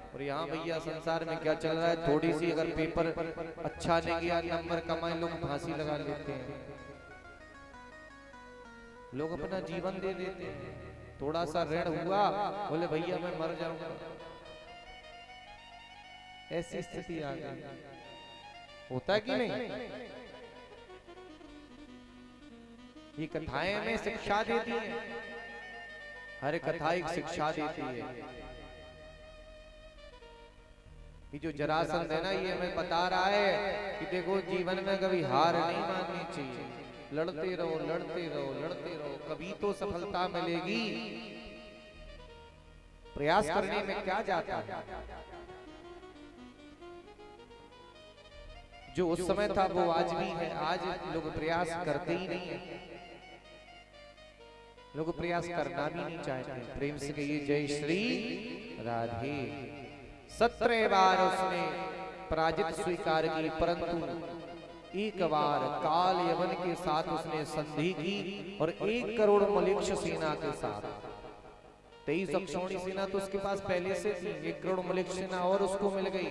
और यहाँ भैया संसार में क्या चल रहा है, थोड़ी सी अगर पेपर अच्छा नहीं गया, नंबर कमाए, लोग फांसी लगा लेते हैं, लोग अपना जीवन दे देते हैं। थोड़ा सा ऋण हुआ, बोले भैया मैं मर जाऊंगा, ऐसी स्थिति आ गई। होता है कि नहीं? ये कथाएं हमें शिक्षा देती है, हर कथा एक शिक्षा देती है। ये जो जरासंध है ना, ये हमें बता रहा है कि देखो जीवन में कभी हार नहीं माननी चाहिए, लड़ते रहो, लड़ते रहो, लड़ते रहो, कभी तो सफलता मिलेगी। प्रयास करने में क्या जाता है, जो उस समय था वो आज भी है। आज लोग प्रयास करते ही नहीं है, लोग प्रयास करना भी नहीं चाहते। प्रेम से कहिए जय श्री राधे। 17 बार उसने पराजित स्वीकार की, परंतु एक बार काल यवन के साथ उसने संधि की, और 1 करोड़ मलेच्छ सेना के साथ, 23 अक्षौणी सेना तो उसके पास पहले से थी, 1 करोड़ मलेच्छ सेना और उसको मिल गई।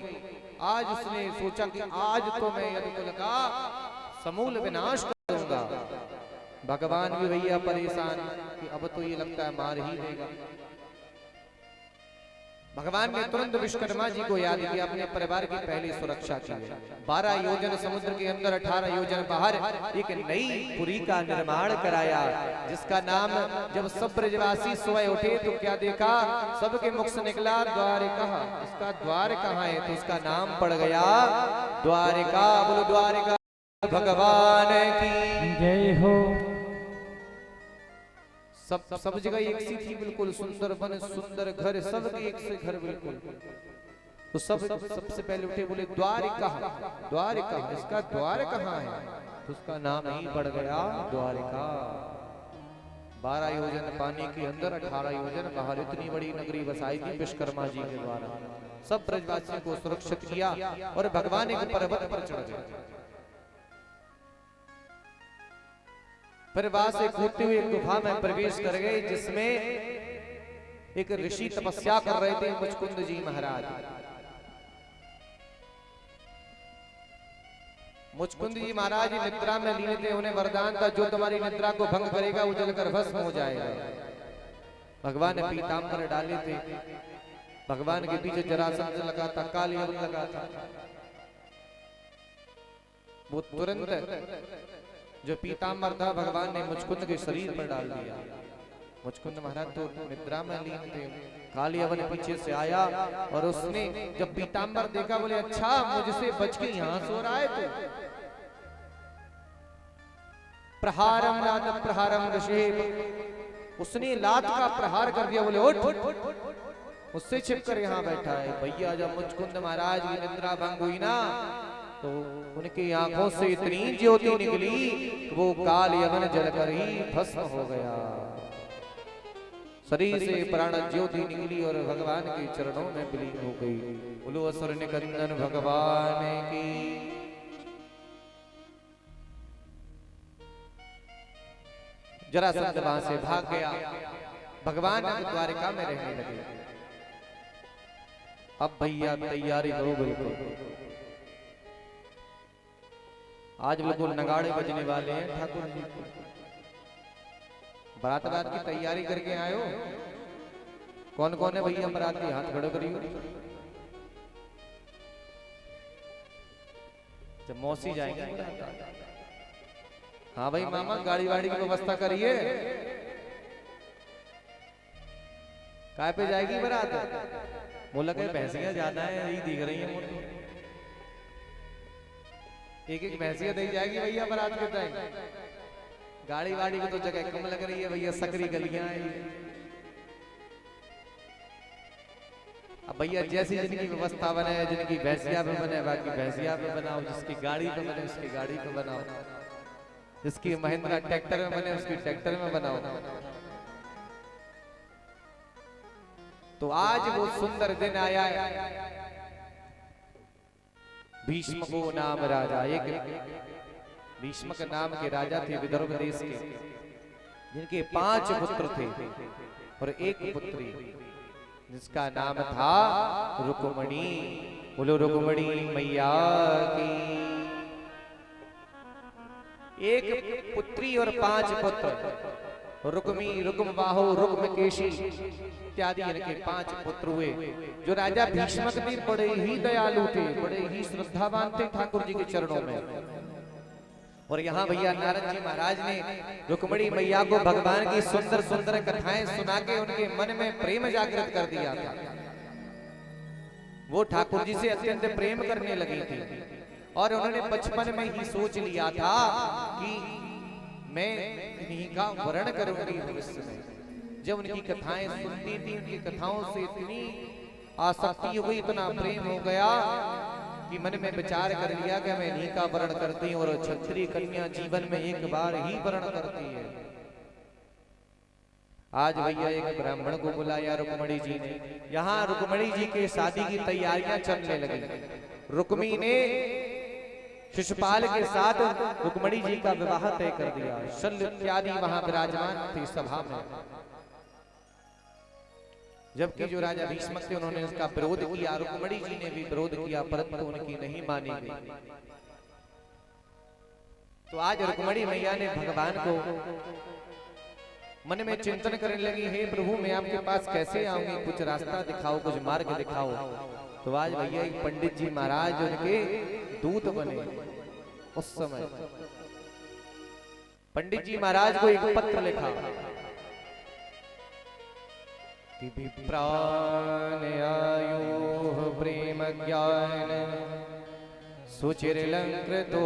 आज उसने सोचा कि आज तो मैं यदुकुल का समूल विनाश कर दूंगा। भगवान भी भैया परेशान कि अब तो ये लगता है मार ही देगा। भगवान ने तुरंत विश्वकर्मा जी को याद किया, अपने परिवार की पहली सुरक्षा की। 12 योजन समुद्र के अंदर 18 योजन बाहर एक नई पुरी का निर्माण कराया, जिसका नाम जब सब ब्रजवासी सोए उठे तो क्या देखा, सबके मुख से निकला द्वारिका। इसका द्वार कहाँ है? तो उसका नाम पड़ गया द्वारिका। बोलो द्वारिका भगवान की जय हो। सब जगह एक सी थी, बिल्कुल सुंदर वन, सुंदर घर, सब एक से घर बिल्कुल। तो सबसे पहले उठे, बोले द्वारिका, द्वारिका, इसका द्वार कहाँ है? तो उसका नाम ही पड़ गया द्वारिका। 12 योजन पानी के अंदर 18 योजन बाहर इतनी बड़ी नगरी बसाई थी विश्वकर्मा जी के द्वारा। सब ब्रजवासियों को सुरक्षित किया और भगवान एक पर्वत पर चढ़ गए। फिर वहां से कूदते हुए एक गुफा में प्रवेश कर गए, जिसमें एक ऋषि तपस्या कर रहे थे, मुचकुंद जी महाराज। मुचकुंद जी महाराज निद्रा में लीन थे, उन्हें वरदान था, जो तुम्हारी निद्रा को भंग करेगा वो जलकर भस्म हो जाएगा। भगवान ने पीताम्बर डाले थे, भगवान के पीछे जरासंध लगा था, कालियन लगा था। वो तुरंत जो पीताम्बर था भगवान ने मुचकुंद के शरीर पर डाल दिया। मुचकुंद महाराज तो निद्रा में लीन थे, काली अवन पीछे से आया और उसने जब पीताम्बर देखा, बोले अच्छा मुझसे बच के यहाँ सो रहा है तू? प्रहारम लात प्रहारम ऋषि, उसने लात का प्रहार कर दिया। बोले उठ, उससे छिपकर यहाँ बैठा है। भैया जब मुचकुंद महाराज की निद्रा भंग हुई ना, तो उनकी आंखों से इतनी ज्योति निकली, वो काल यवन जलकर ही भस्म हो गया। शरीर से प्राण ज्योति निकली और भगवान के चरणों में विलीन हो गई। बोलो असुर निकंदन भगवान की। जरासंध वहां से भाग गया, भगवान द्वारिका में रहने लगे। अब भैया तैयारी करो, बिल्कुल आज बिल्कुल नगाड़े बजने वाले हैं ठाकुर जी। बारात की तैयारी करके आए हो? कौन कौन है भैया बारात की? हाथ खड़े करियो। जब मौसी जाएंगे, हाँ भाई मामा गाड़ी वाड़ी की व्यवस्था करिए। काय पे जाएगी बारात? बोला कि भैंसियां ज्यादा है, यही दिख रही है, एक एक भैंसिया दी जाएगी भैया बारात के टाइम। गाड़ी वाड़ी की तो जगह कम लग रही है भैया, सकरी गलियां हैं। अब भैया जैसी जिनकी व्यवस्था बने, जिनकी भैंसिया पे बने बाकी भैंसिया पे बनाओ, जिसकी गाड़ी पे बने उसकी गाड़ी पे बनाओ, जिसकी महिंद्रा ट्रैक्टर में बने उसकी ट्रैक्टर में बनाओ। तो आज वो सुंदर दिन आया है। भीष्म को नाम राजा, एक भीष्म के नाम के राजा थे विदर्भ देश के, जिनके 5 पुत्र थे और एक पुत्री, जिसका नाम था रुक्मणी। बोलो रुक्मणी मैया की। एक पुत्री और 5 पुत्र, रुक्मी, रुक्मबाहु, रुक्मकेशी इत्यादि इनके 5 पुत्र हुए। जो राजा भीष्म थे बड़े ही दयालु थे, बड़े ही श्रद्धावान थे ठाकुर जी के चरणों में। और यहाँ भैया नारद जी महाराज ने रुक्मणी मैया को भगवान की सुंदर सुंदर कथाएं सुना के उनके मन में प्रेम जागृत कर दिया था। वो ठाकुर जी से अत्यंत प्रेम करने लगी थी और उन्होंने बचपन में ही सोच लिया था कि मैं इन्हीं का वर्ण करूंगी भविष्य में। जब उनकी कथाएं सुनती थी, उनकी कथाओं से इतनी आसक्ति हो गई, इतना प्रेम हो गया कि मन में विचार कर लिया कि मैं इन्हीं का वर्ण करती हूँ। और क्षत्रिय कन्या जीवन में एक बार ही वर्ण करती है। आज भैया एक ब्राह्मण को बुलाया रुक्मणी जी ने। यहाँ रुक्मणी जी के शादी की तैयारियां चलने लगी। रुक्मी ने शिशुपाल के साथ रुक्मणी जी का विवाह तय कर दिया। शल्य इत्यादि वहां विराजमान थे सभा में। जबकि जो राजा भीष्म थे उन्होंने उसका विरोध किया, रुक्मणी जी ने भी विरोध किया, परंतु उनकी नहीं मानी गई। तो आज रुक्मणी मैया ने भगवान को मन में चिंतन करने लगी, हे प्रभु मैं आपके पास कैसे आऊंगी, कुछ रास्ता दिखाओ, कुछ मार्ग दिखाओ। तो आज भैया एक पंडित जी महाराज उनके दूत बने। उस समय पंडित जी महाराज को एक पत्र लिखा कि विप्रान आयु प्रेम ज्ञान सुचिरलंकृतो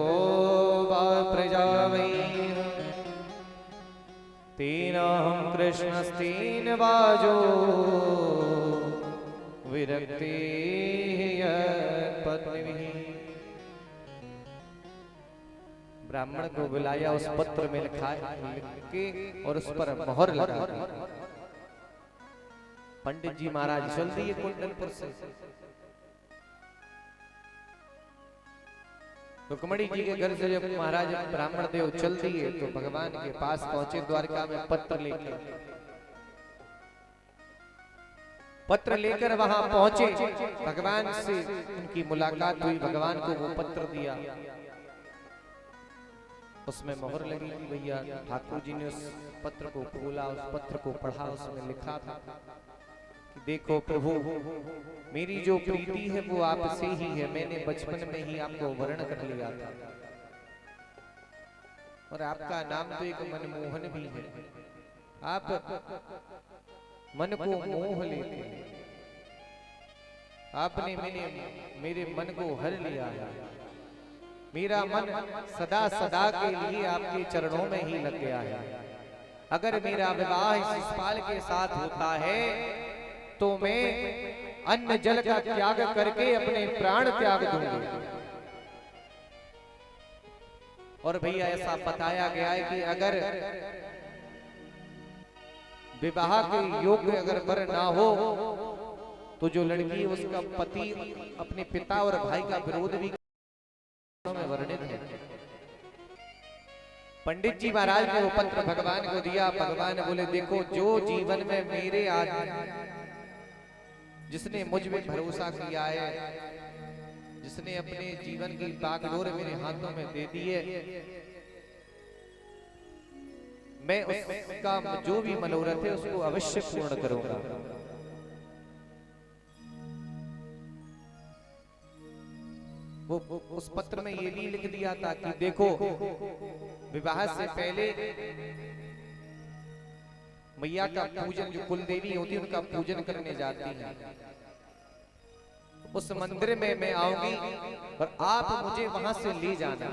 वा प्रजा वै तेनाहं कृष्णस्तेन वाजो विरक्ते पत्नी। ब्राह्मण को बुलाया, उस पत्र में लिखा लिख के और उस पर मोहर लगा दी। पंडित जी महाराज चल दिए कुंडलपुर से। रुक्मणी जी के घर से जब महाराज ब्राह्मण देव चल दिए तो भगवान के पास पहुंचे, द्वारका में पत्र लेकर। पत्र लेकर वहां पहुंचे, भगवान से उनकी मुलाकात हुई, भगवान को वो पत्र दिया। उसमें मोहर लगी थी भैया। ठाकुर जी ने उस पत्र को खोला, उस पत्र को पढ़ा। उसमें लिखा था कि देखो प्रभु, मेरी जो प्रीति है वो आपसे ही है। मैंने बचपन में ही आपको वर्ण कर लिया था और आपका नाम तो एक मनमोहन भी है। आप मन को मोह लेते हैं। आपने मेरे मन को हर लिया है। मेरा मन सदा सदा के लिए आपके चरणों में ही लग गया है। अगर मेरा विवाह इस शिशुपाल के साथ होता है तो मैं अन्न जल का त्याग करके अपने प्राण त्याग दूंगी। और भैया ऐसा बताया गया है कि अगर विवाह के योग्य अगर वर ना हो तो जो लड़की उसका पति अपने पिता और भाई का विरोध भी में वर्णित है। पंडित जी महाराज ने वो पत्र भगवान को दिया। भगवान बोले देखो, जो जीवन में मेरे जिसने मुझ में भरोसा किया है, जिसने अपने जीवन की बागडोर मेरे हाथों में दे दी है, मैं उसका जो भी मनोरथ है उसको अवश्य पूर्ण करूंगा। वो उस पत्र में ये भी लिख दिया था कि देखो, विवाह से पहले मैया का पूजन, जो कुल देवी होती है उनका पूजन करने जाती है। उस मंदिर में मैं आऊंगी और आप मुझे वहां से ले जाना।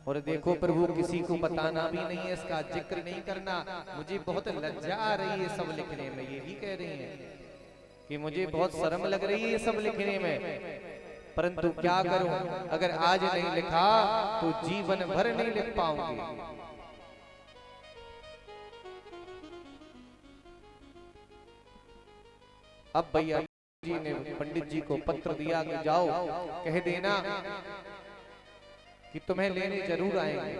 और देखो प्रभु, किसी को बताना भी नहीं है, इसका जिक्र नहीं करना। मुझे बहुत लज्जा आ रही है सब लिखने में। ये भी कह रही हैं कि मुझे बहुत शर्म लग रही है सब लिखने में, परंतु क्या करूं, अगर आज नहीं लिखा तो जीवन भर नहीं लिख पाऊंगी। अब भैया जी ने पंडित जी को पत्र दिया कि जाओ कह देना कि तुम्हें लेने जरूर आएंगे।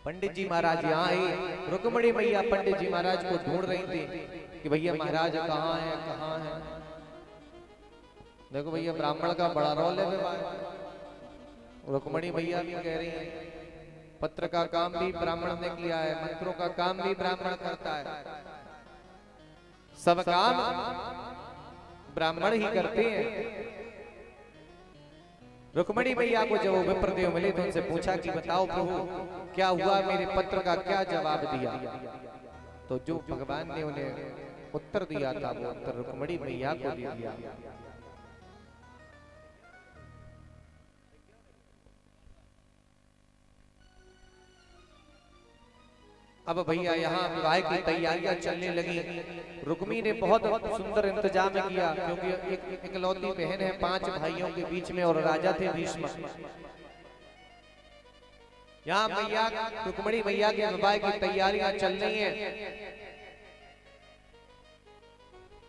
पंडित जी महाराज यहाँ आए। रुक्मणी मैया पंडित जी महाराज को ढूंढ रही थी कि भैया महाराज कहाँ है, कहाँ है। देखो भैया, ब्राह्मण का बड़ा रोल है। रुक्मणी भैया भी कह रही है, पत्र का काम भी ब्राह्मण ने किया है, मंत्रों का काम भी ब्राह्मण करता है, सब काम ब्राह्मण ही करते हैं। रुक्मणी मैया को जब विप्रदेव मिले तो उनसे पूछा कि बताओ प्रभु, क्या हुआ, मेरे पत्र का क्या जवाब दिया। तो जो भगवान ने उन्हें उत्तर दिया था वो उत्तर रुक्मणी मैया को दे दिया। अब भैया यहाँ विवाह की तैयारियां चलने लगी। रुक्मी ने बहुत सुंदर इंतजाम किया, क्योंकि एक इकलौती बहन है 5 भाइयों के बीच में और राजा थे भीष्म। यहाँ भैया रुक्मणी भैया के विवाह की तैयारियां चल रही हैं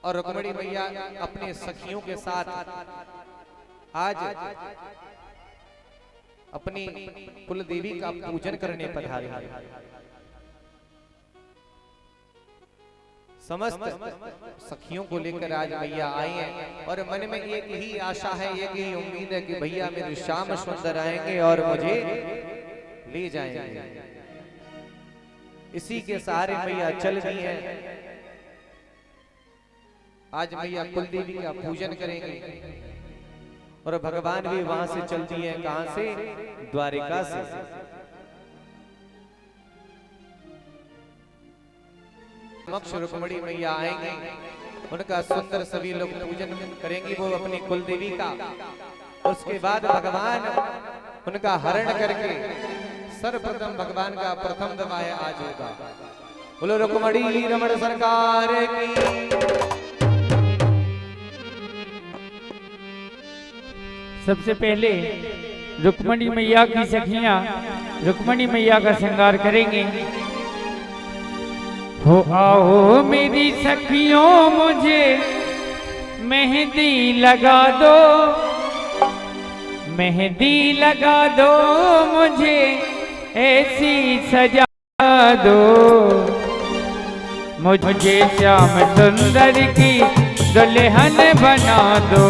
और रुक्मणी भैया अपने सखियों के साथ आज अपनी कुल देवी का पूजन करने पधारी है। समस्त सखियों को लेकर आज भैया आए हैं और मन में एक ही आशा है, एक ही उम्मीद है कि भैया मेरे श्याम सुंदर आएंगे और मुझे ले जाएंगे। इसी के सहारे मैया चल दी हैं। आज मैया कुलदेवी का पूजन करेंगे और भगवान भी वहां से चलती है। कहां से? द्वारिका से। समक्ष रुक्मणी मैया आएंगी, उनका सुंदर सभी लोग पूजन करेंगी वो अपनी कुलदेवी का। उसके बाद भगवान उनका हरण करके सर्वप्रथम भगवान का प्रथम दवाए आज होगा। बोलो रुक्मणी रमण सरकार की। सबसे पहले रुक्मणी मैया की सखियां रुक्मणी मैया का श्रृंगार करेंगे। हो आओ मेरी सखियों मुझे मेहंदी लगा दो, मेहंदी लगा दो मुझे ऐसी सजा दो, मुझे श्याम सुंदर की दुल्हन बना दो।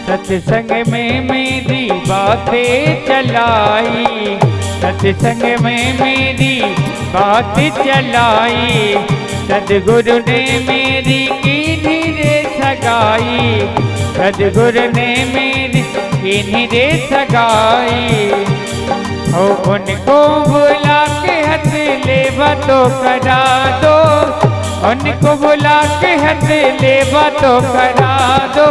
सत्संग में मेरी बातें चलाई, सत्संग में मेरी बात चलाई, सदगुरु ने मेरी की धीरे सगाई, सदगुरु ने मेरी की धीरे सगाई। हो उनको बुला के हाथ लेवा तो करा दो, उनको बुला के हाथ लेवा तो करा दो,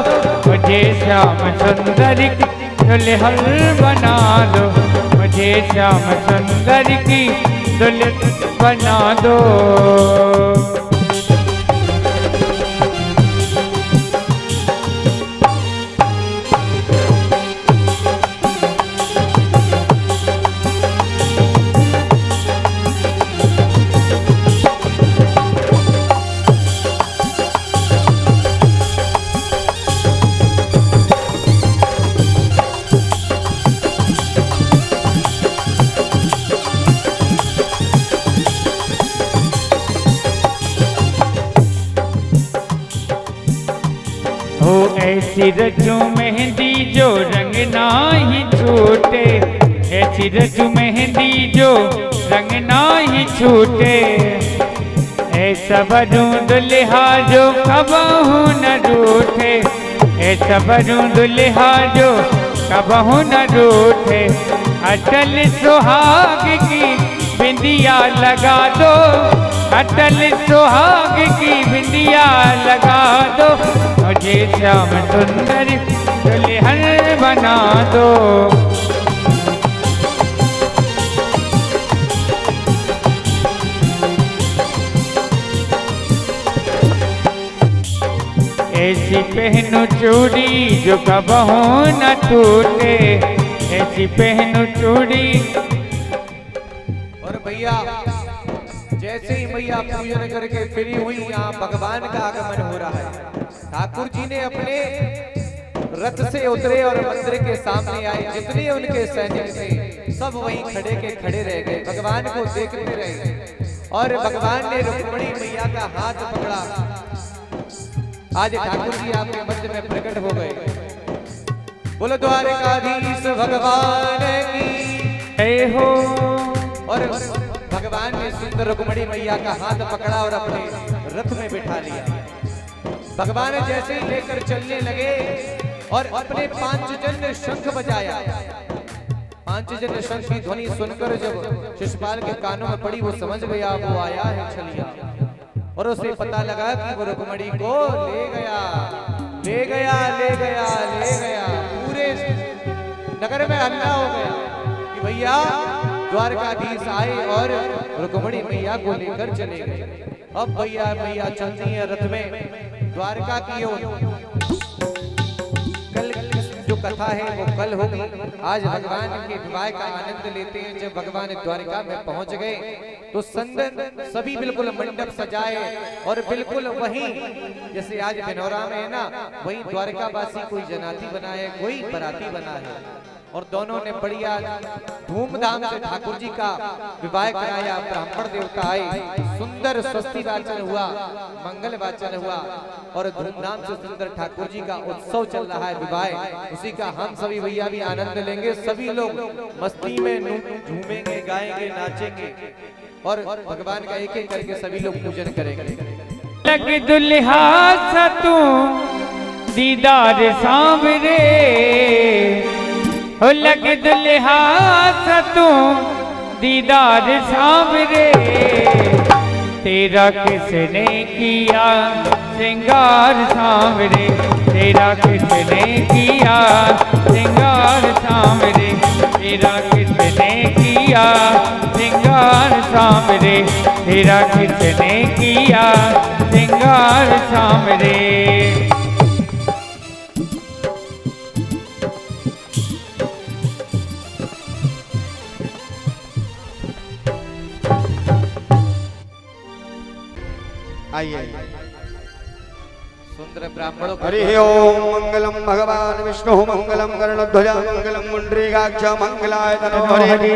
मुझे श्याम सुंदर की दुल्हन बना दो, मुझे श्याम सुंदर की दुल्हन बना दो। ऐसी रचू मेहंदी जो रंग ना ही छूटे, ऐसी रचू मेहंदी जो रंग ना ही छूटे, ऐसा बनूं दुल्हा जो कबहू न रूठे, ऐसा बनूं दुल्हा जो कबहू न रूठे। अटल सुहाग की बिंदिया लगा दो, अटल सुहाग की बिंदिया लगा दो, मुझे श्याम सुंदर दुल्हन बना दो। ऐसी पहनो चूड़ी जो कबहू न टूटे, ऐसी पहनो चूड़ी। और भैया जैसे ही मैया पूजन करके फ्री हुई, यहाँ भगवान का आगमन हो रहा है। ठाकुर जी ने अपने रथ से उतरे और मंदिर के सामने आए। जितने उनके सैनिक थे सब वहीं खड़े के खड़े रह गए, भगवान को देखते रहे। और भगवान ने रुक्मणी मैया का हाथ पकड़ा। आज ठाकुर जी आपके मध्य में प्रकट हो गए। बोलो द्वारकाधीश भगवान की जय हो। और भगवान ने सुंदर रुक्मणी मैया का हाथ पकड़ा और अपने रथ में बिठा लिया। भगवान जैसे ही लेकर चलने लगे और अपने पांचजन्य शंख बजाया। पांचजन्य शंख की ध्वनि सुनकर जब शिशुपाल के कानों में पड़ी, वो समझ गया वो आया है छलिया। और उसे पता लगा कि वो रुक्मणी को ले गया, ले गया, ले गया, ले गया। पूरे नगर में हल्ला हो गया कि भैया द्वारकाधीश आए और रुक्मणी मैया को लेकर चले गए। अब भैया मैया चलती है रथ में द्वारका की ओर। कल जो कथा है वो कल होगी। आज भगवान के विवाह का आनंद लेते हैं। जब भगवान द्वारिका में पहुंच गए तो संदन सभी बिल्कुल मंडप सजाए और बिल्कुल वहीं जैसे आज बिनौरा में है ना, वहीं द्वारिकावासी कोई जनाती बना है, कोई बराती बना है और दोनों ने बढ़िया धूमधाम से ठाकुर जी का विवाह कराया। ब्राह्मण देवता आए, सुंदर स्वस्ति वाचन हुआ, मंगल वाचन हुआ और धूमधाम से सुंदर ठाकुर जी का उत्सव चल रहा है विवाह। उसी का हम सभी भैया भी आनंद लेंगे। सभी लोग मस्ती में झूमेंगे, गाएंगे, नाचेंगे और भगवान का एक एक करके सभी लोग पूजन करेंगे। लग दुल्हा सतू दीदार सांवरे, हो लग दुल्हा सतू दीदार सांवरे, तेरा किसने किया श्रृंगार सांवरे, तेरा किसने किया श्रृंगार सांवरे, तेरा किसने किया श्रृंगार सांवरे, तेरा किसने किया श्रृंगार सांवरे। आइए सुंदर ब्राह्मणों हरि ओम मंगलम भगवान विष्णु मंगलम गरुड़ध्वज मंगलम पुंडरीकाक्ष मंगलाय तनोहरि।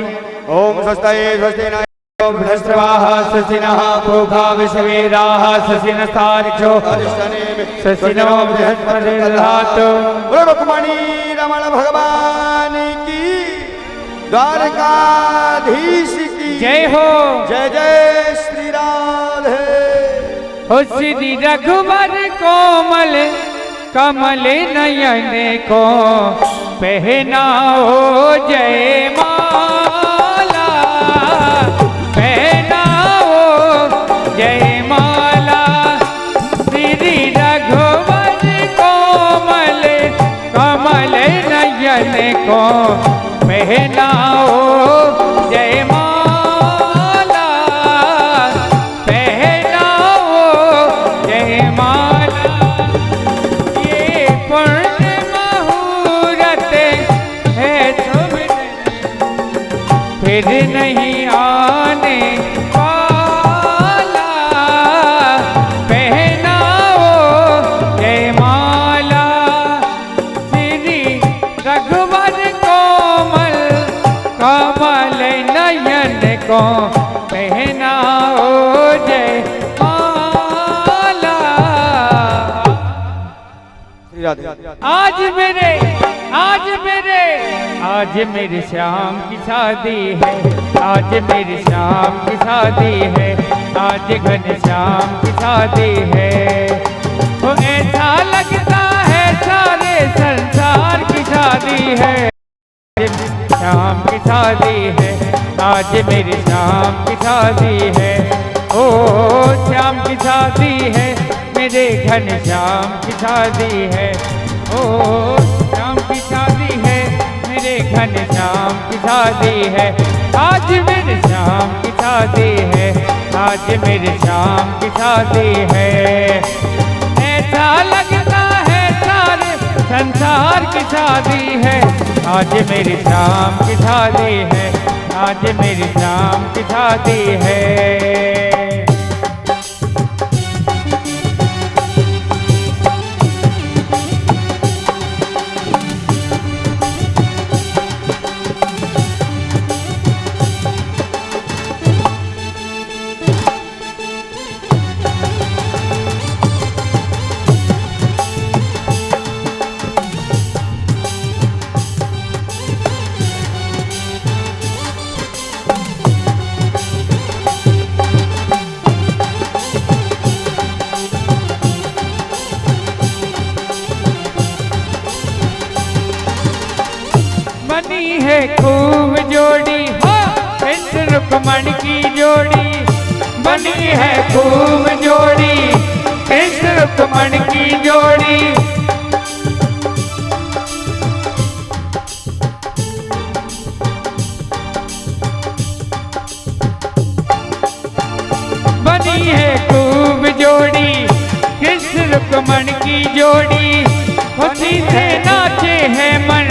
ओम स्वस्ति स्वस्ति न बृहस्पतिर्वाः स्वस्तिनः पूर्वा विश्ववेदाः स्वस्तिनस्तार्क्ष्यो स्वस्तिनो बृहस्पतिर्दधातु। बोलो रुक्मणी रमण भगवान की, द्वारकाधीश की जय हो। जय जय श्री राधे। हो श्री रघुवर कोमल कमल नयन को पहनाओ जय माला, पहनाओ जय माला। श्री रघुवर कोमल कमल नयन को पहनाओ जय माला, फिर नहीं आने वाला, पहनाओ जय माला। श्री रघुवर कोमल कमल नयन को पहनाओ जय माला। आज मेरे श्याम की शादी है, आज मेरी श्याम की शादी है, आज घनश्याम की शादी है। वो ऐसा लगता है सारे संसार की शादी है। श्याम की शादी है, आज मेरी श्याम की शादी है। ओ श्याम की शादी है, मेरे घनश्याम की शादी है। ओ श्याम की शादी है, मेरे घनश्याम की शादी है। आज मेरे श्याम की शादी है, आज मेरे श्याम की शादी है। ऐसा लगता है सारे संसार की शादी है। आज मेरी श्याम की शादी है, आज मेरी श्याम की शादी है। बनी है खूब जोड़ी हो कृष्ण रुक्मणी की जोड़ी, बनी है खूब जोड़ी कृष्ण रुक्मणी की जोड़ी। बनी है खूब जोड़ी कृष्ण रुक्मणी की जोड़ी, खुशी से नाचे हैं मन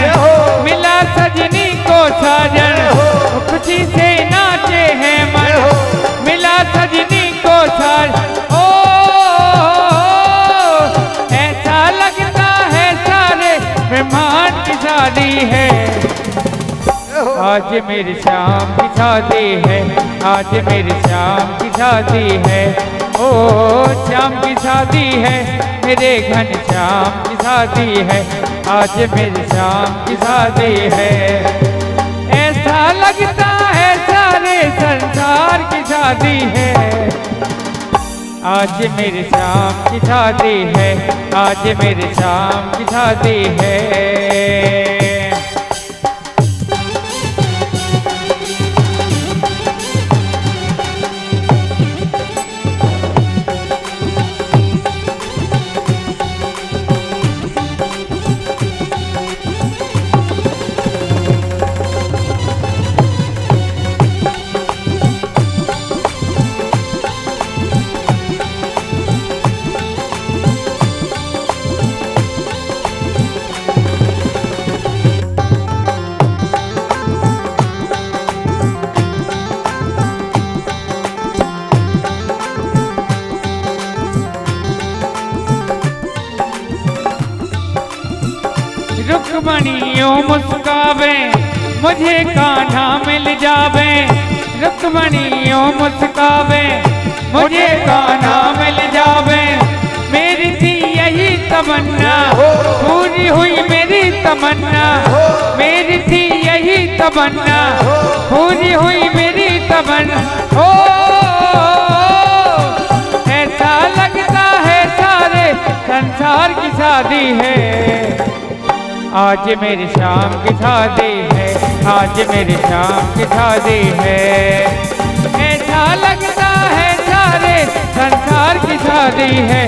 आज मेरी शाम की शादी है, आज मेरी शाम की शादी है। ओ श्याम की शादी है, मेरे घन श्याम की शादी है, आज मेरी शाम की शादी है। ऐसा लगता है सारे संसार की शादी है, आज मेरी शाम की शादी है, आज मेरी शाम की शादी है। रुक्मणियों मुस्कावे मुझे कान्हा मिल जावे, रुक्मणियों मुस्कावे मुझे कान्हा मिल जावे। मेरी थी यही तमन्ना, पूरी हुई मेरी तमन्ना, मेरी थी यही तमन्ना, पूरी हुई मेरी तमन्ना। ओ ऐसा लगता है सारे संसार की शादी है, आज मेरी शाम की शादी है, आज मेरी शाम की शादी है। ऐसा लगता है सारे संसार की शादी है,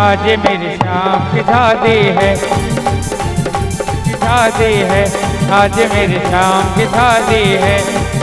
आज मेरी शाम की शादी है, शादी है, आज मेरी शाम की शादी है।